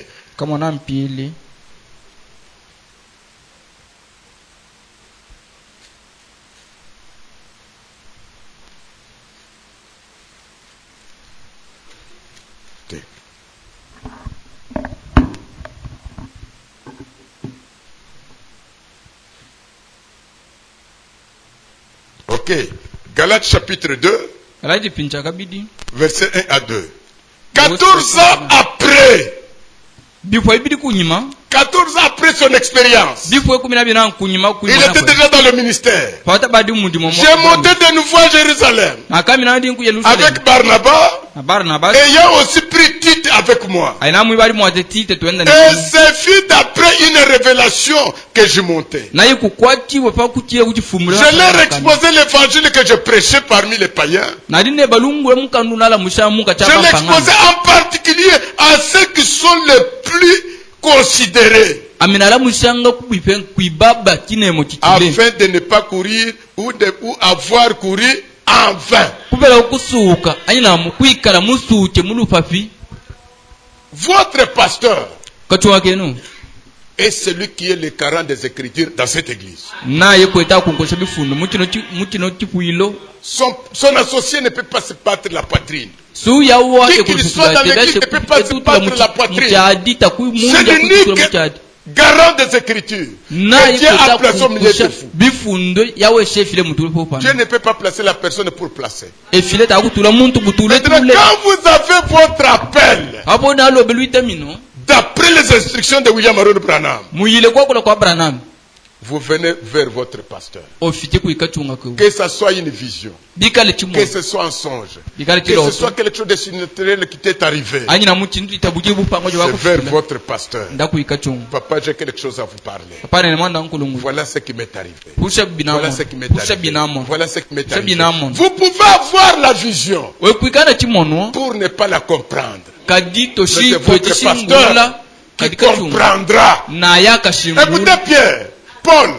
Ok. Galates chapitre 2. Verset 1 à 2. 14 ans après. 14 ans après son expérience. Il était déjà dans le ministère. J'ai monté de nouveau à Jérusalem. Avec Barnabas. Ayant aussi pris Tite avec moi. Et c'est fut d'après une révélation que je montais. Je leur exposais l'évangile que je prêchais parmi les païens. Je l'exposais en particulier à ceux qui sont les plus considérés. Afin de ne pas courir ou avoir couru en vain. Votre pasteur est celui qui est le garant des Écritures dans cette église. Son associé ne peut pas se battre la poitrine. Qui qu'il soit dans l'église ne peut pas se battre la poitrine. C'est l'unique garant des Écritures. Que Dieu a placé au milieu de vous. Dieu ne peut pas placer la personne pour placer. Maintenant, quand vous avez votre appel, d'après les instructions de William Aaron Branham, vous venez vers votre pasteur. Que ce soit une vision, que ce soit un songe, que ce soit quelque chose de surnaturel qui t'est arrivé. C'est vers votre pasteur. Papa, j'ai quelque chose à vous parler. Voilà ce qui m'est arrivé. Voilà ce qui m'est arrivé. Voilà ce qui m'est arrivé. Vous pouvez avoir la vision pour ne pas la comprendre. Mais c'est votre pasteur qui comprendra. Écoutez Pierre, Paul,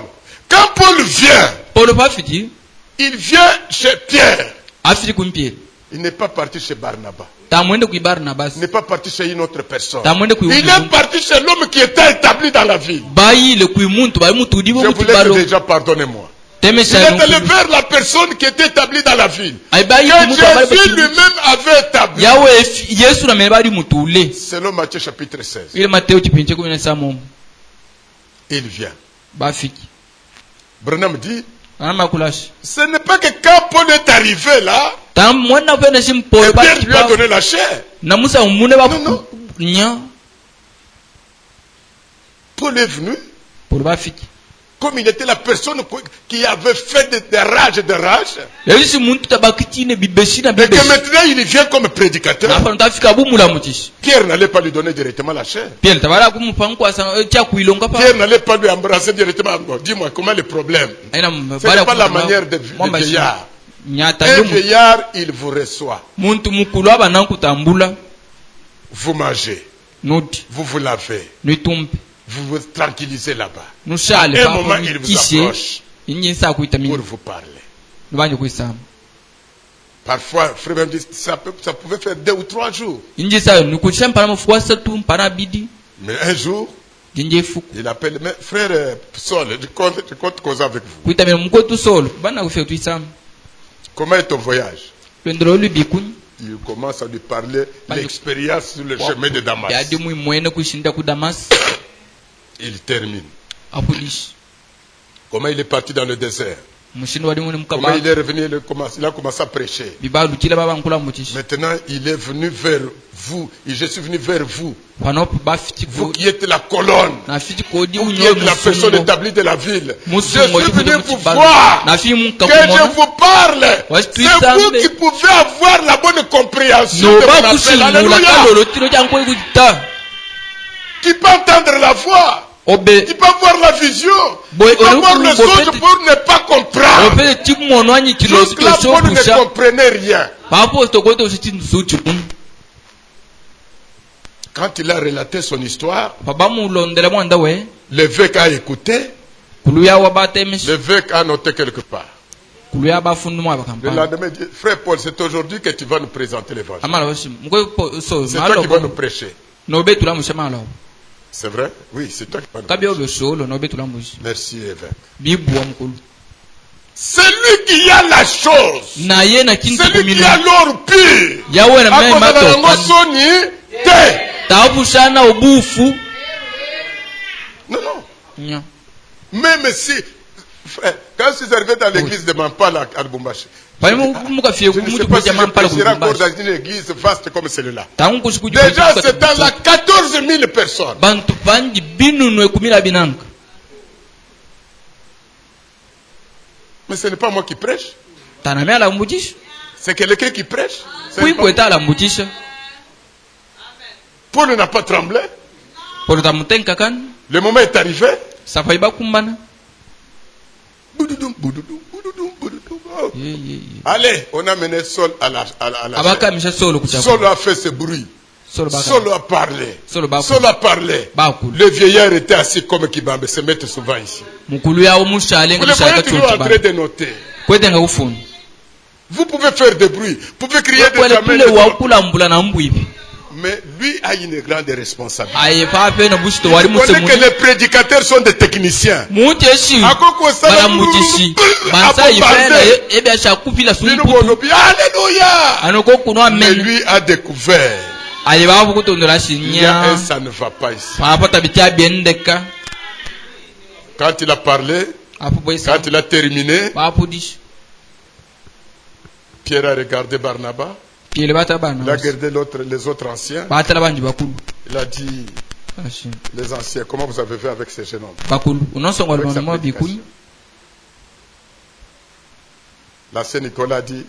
quand Paul vient, il vient chez Pierre. Il n'est pas parti chez Barnabas. Il n'est pas parti chez une autre personne. Il est parti chez l'homme qui était établi dans la ville. Je vous l'ai déjà, pardonnez-moi. Il est allé vers la personne qui était établie dans la ville. Que Jésus lui-même avait établi. Selon Matthieu chapitre 16. Il vient. Branham dit, ce n'est pas que quand Paul est arrivé là, et Pierre lui a donné la chair. Non, non. Paul est venu. Comme il était la personne qui avait fait des rages et des rages. Et que maintenant il vient comme prédicateur. Pierre n'allait pas lui donner directement la chair. Pierre n'allait pas lui embrasser directement. Dis-moi, comment le problème? Ce n'est pas la manière de vieillard. Un vieillard, il vous reçoit. Vous mangez. Vous vous lavez. Vous vous tranquillisez là-bas. À un moment, il vous approche pour vous parler. Parfois, frère me dit, ça pouvait faire 2 ou 3 jours. Mais un jour, il appelle, mais frère Saul, je compte causer avec vous. Comment est ton voyage? Il commence à lui parler l'expérience sur le chemin de Damas. Il termine. Comment il est parti dans le désert? Comment il est revenu? Il a commencé à prêcher. Maintenant, il est venu vers vous. Et je suis venu vers vous. Vous qui êtes la colonne. Vous qui êtes la personne établie de la ville. Je suis venu vous voir. Que je vous parle. C'est vous qui pouvez avoir la bonne compréhension de mon appel. Alléluia. Qui peut entendre la voix. Il peut avoir la vision. Il peut avoir le songe pour ne pas comprendre. Jusque-là, Paul ne comprenait rien. Quand il a relaté son histoire, l'évêque a écouté. L'évêque a noté quelque part. Le lendemain, dit, frère Paul, c'est aujourd'hui que tu vas nous présenter l'évangile. C'est toi qui vas nous prêcher. C'est vrai? Oui, c'est toi qui vas nous prêcher. Merci, évêque. C'est lui qui a la chose. C'est lui qui a l'or pur. Non. Même si, frère, quand je suis arrivé dans l'église de Mampala à Lubumbashi, je ne sais pas si je prêcherai encore dans une église vaste comme celle-là. Déjà, c'est dans la 14 000 personnes. Mais ce n'est pas moi qui prêche. C'est quelqu'un qui prêche. Paul n'a pas tremblé. Le moment est arrivé. Allez, on a mené Saul à la chair. Saul a fait ce bruit. Saul a parlé. Le vieillard était assis comme Kibambe, se mettre souvent ici. Vous le voyez toujours en train de noter. Vous pouvez faire des bruits, vous pouvez crier des amens. Mais lui a une grande responsabilité. Vous connaissez que les prédicateurs sont des techniciens. Mais lui a découvert. Il y a un ça ne va pas ici. Quand il a parlé, quand il a terminé, Pierre a regardé Barnabas. Il a regardé les autres anciens. Il a dit, Les anciens, comment vous avez fait avec ces jeunes hommes? L'ancien Nicolas dit,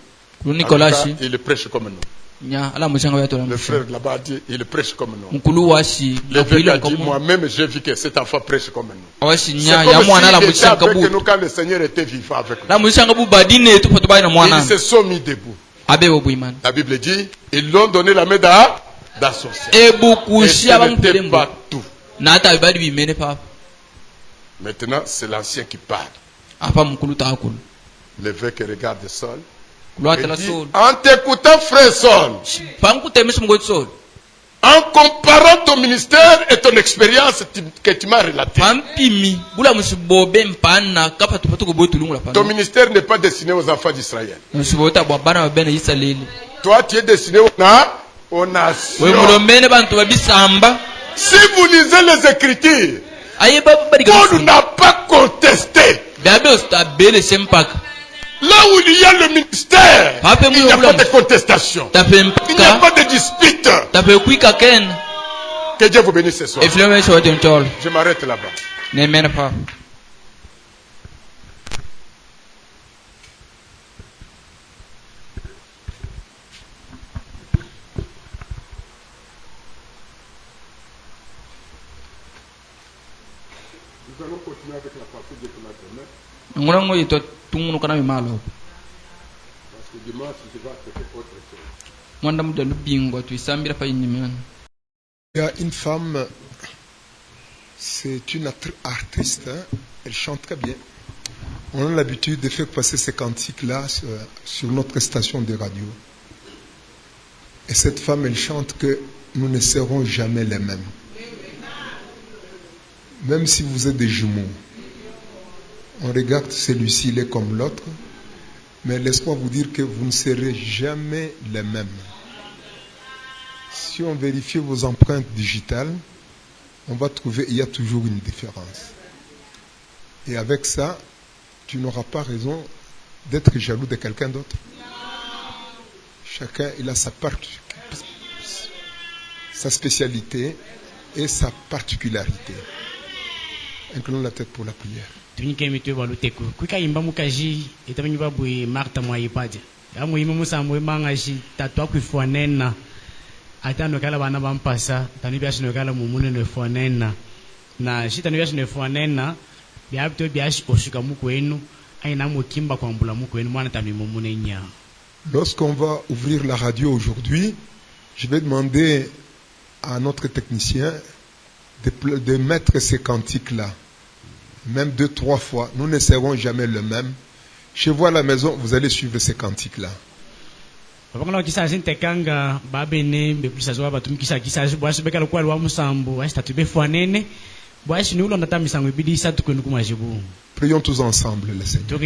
il prêche comme nous. Le frère là-bas dit, il prêche comme nous. Le frère dit, moi-même j'ai vu que cet enfant prêche comme nous. C'est comme s'il était avec nous quand le Seigneur était vivant avec nous. Ils se sont mis debout. La Bible dit, ils l'ont donné la main d'association. Et ce n'était pas tout. Maintenant, c'est l'ancien qui parle. L'évêque regarde le sol. Et dit, en t'écoutant, frère Saul, en comparant ton ministère et ton expérience que tu m'as relatée, ton ministère n'est pas destiné aux enfants d'Israël. Toi, tu es destiné aux nations. Si vous lisez les Écritures, Paul n'a pas contesté. Là où il y a le ministère, il n'y a pas de contestation. Il n'y a pas de dispute. Que Dieu vous bénisse ce soir. Je m'arrête là-bas. Nous allons continuer avec la partie de la journée. Parce que dimanche, je vais traiter autre chose. Il y a une femme, c'est une artiste, hein? Elle chante très bien. On a l'habitude de faire passer ces cantiques-là sur notre station de radio. Et cette femme, elle chante que nous ne serons jamais les mêmes. Même si vous êtes des jumeaux. On regarde celui-ci, il est comme l'autre. Mais laisse-moi vous dire que vous ne serez jamais les mêmes. Si on vérifie vos empreintes digitales, on va trouver qu'il y a toujours une différence. Et avec ça, tu n'auras pas raison d'être jaloux de quelqu'un d'autre. Chacun, il a sa spécialité et sa particularité. Inclinons la tête pour la prière. Lorsqu'on va ouvrir la radio aujourd'hui, je vais demander à notre technicien de mettre ces cantiques-là. Même 2-3 fois. Nous ne serons jamais le même. Chez vous à la maison, vous allez suivre ces cantiques-là. Prions tous ensemble, le Seigneur.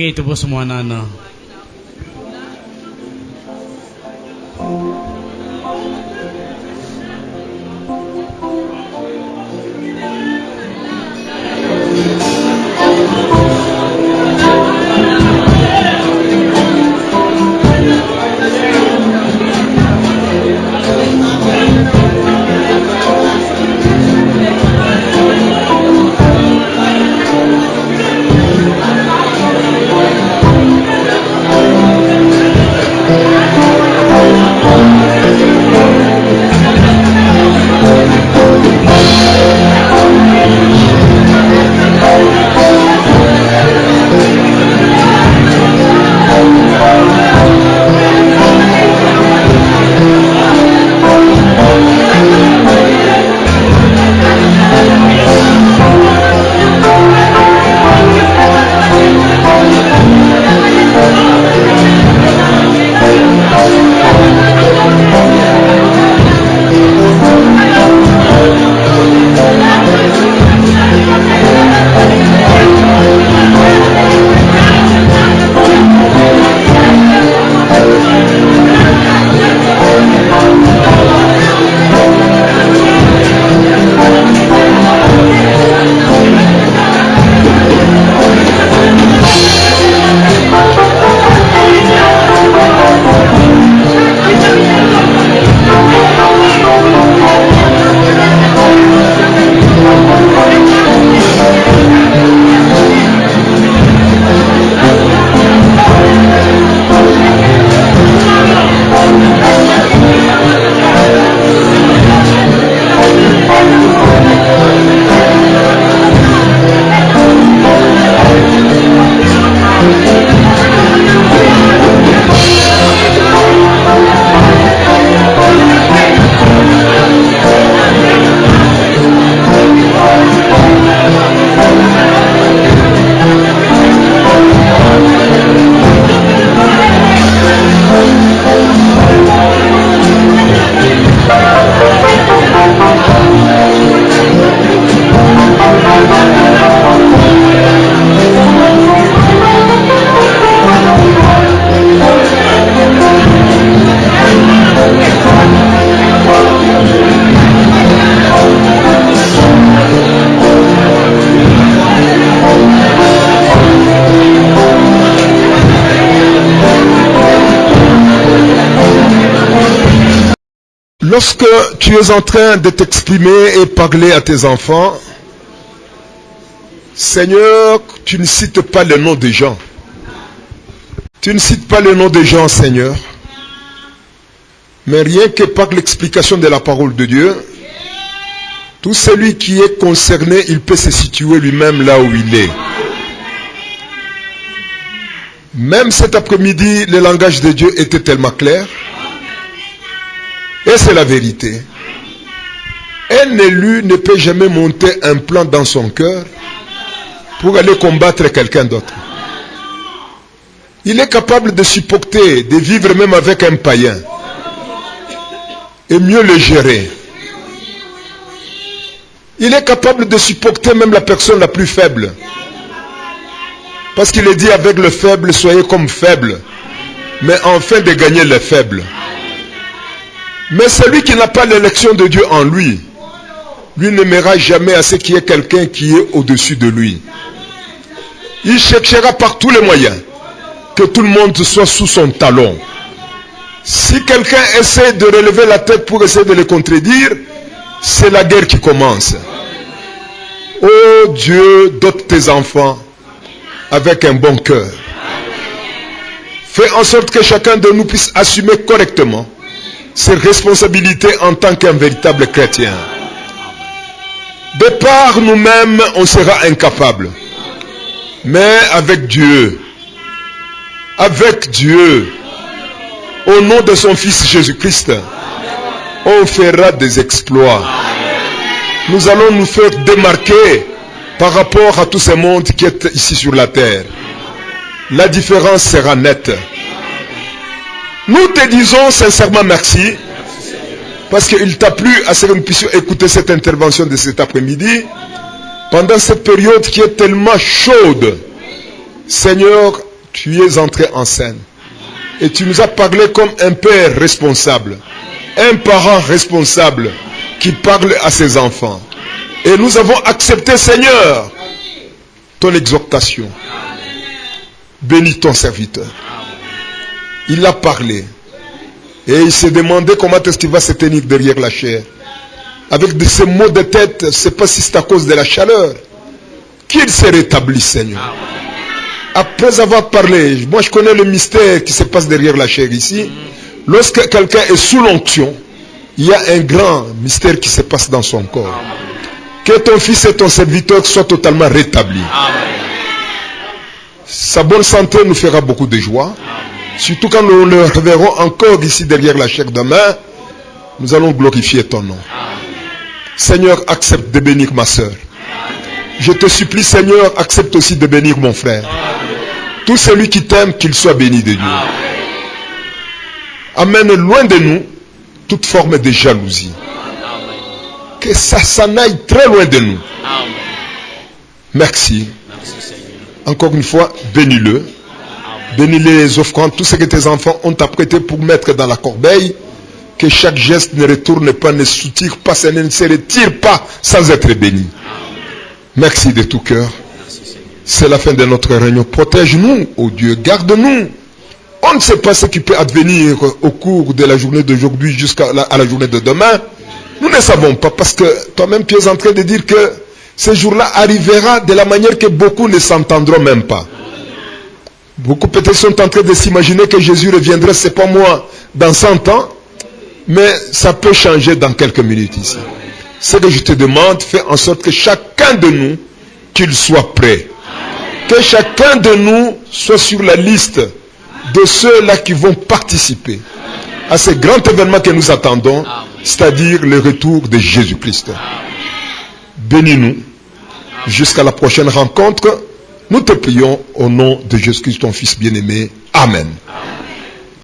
Lorsque tu es en train de t'exprimer et parler à tes enfants, Seigneur, tu ne cites pas le nom des gens. Tu ne cites pas le nom des gens, Seigneur. Mais rien que par l'explication de la parole de Dieu, tout celui qui est concerné, il peut se situer lui-même là où il est. Même cet après-midi, le langage de Dieu était tellement clair. Et c'est la vérité. Un élu ne peut jamais monter un plan dans son cœur pour aller combattre quelqu'un d'autre. Il est capable de supporter, de vivre même avec un païen. Et mieux le gérer. Il est capable de supporter même la personne la plus faible. Parce qu'il est dit avec le faible, soyez comme faible. Mais enfin de gagner les faibles. Mais celui qui n'a pas l'élection de Dieu en lui, lui n'aimera jamais à ce qu'il y ait quelqu'un qui est au-dessus de lui. Il cherchera par tous les moyens que tout le monde soit sous son talon. Si quelqu'un essaie de relever la tête pour essayer de le contredire, c'est la guerre qui commence. Oh Dieu, dote tes enfants avec un bon cœur. Fais en sorte que chacun de nous puisse assumer correctement ses responsabilités en tant qu'un véritable chrétien. De par nous-mêmes, on sera incapable. Mais avec Dieu, au nom de son Fils Jésus-Christ, on fera des exploits. Nous allons nous faire démarquer par rapport à tout ce monde qui est ici sur la terre. La différence sera nette. Nous te disons sincèrement merci, parce qu'il t'a plu à ce que nous puissions écouter cette intervention de cet après-midi, pendant cette période qui est tellement chaude. Seigneur, tu es entré en scène. Et tu nous as parlé comme un père responsable, un parent responsable qui parle à ses enfants. Et nous avons accepté, Seigneur, ton exhortation. Bénis ton serviteur. Il a parlé. Et il s'est demandé comment est-ce qu'il va se tenir derrière la chair. Avec de ces maux de tête, je ne sais pas si c'est à cause de la chaleur. Qu'il se rétablisse, Seigneur. Après avoir parlé, moi je connais le mystère qui se passe derrière la chair ici. Lorsque quelqu'un est sous l'onction, il y a un grand mystère qui se passe dans son corps. Que ton fils et ton serviteur soient totalement rétablis. Sa bonne santé nous fera beaucoup de joie. Surtout quand nous le reverrons encore ici derrière la chair demain, nous allons glorifier ton nom. Seigneur, accepte de bénir ma soeur. Je te supplie, Seigneur, accepte aussi de bénir mon frère. Tout celui qui t'aime, qu'il soit béni de Dieu. Amène loin de nous toute forme de jalousie. Que ça s'en aille très loin de nous. Merci. Encore une fois, bénis-le. Bénis les offrandes, tout ce que tes enfants ont apprêté pour mettre dans la corbeille. Que chaque geste ne retourne pas, ne soutire pas, ne se retire pas sans être béni. Merci de tout cœur. C'est la fin de notre réunion. Protège-nous, oh Dieu, garde-nous. On ne sait pas ce qui peut advenir au cours de la journée d'aujourd'hui jusqu'à la journée de demain. Nous ne savons pas, parce que toi-même tu es en train de dire que ce jour-là arrivera de la manière que beaucoup ne s'entendront même pas. Beaucoup peut-être sont en train de s'imaginer que Jésus reviendra, c'est pas moi, dans 100 ans, mais ça peut changer dans quelques minutes ici. Ce que je te demande, fais en sorte que chacun de nous, qu'il soit prêt. Que chacun de nous soit sur la liste de ceux-là qui vont participer à ce grand événement que nous attendons, c'est-à-dire le retour de Jésus-Christ. Bénis-nous jusqu'à la prochaine rencontre. Nous te prions au nom de Jésus-Christ, ton Fils bien-aimé. Amen.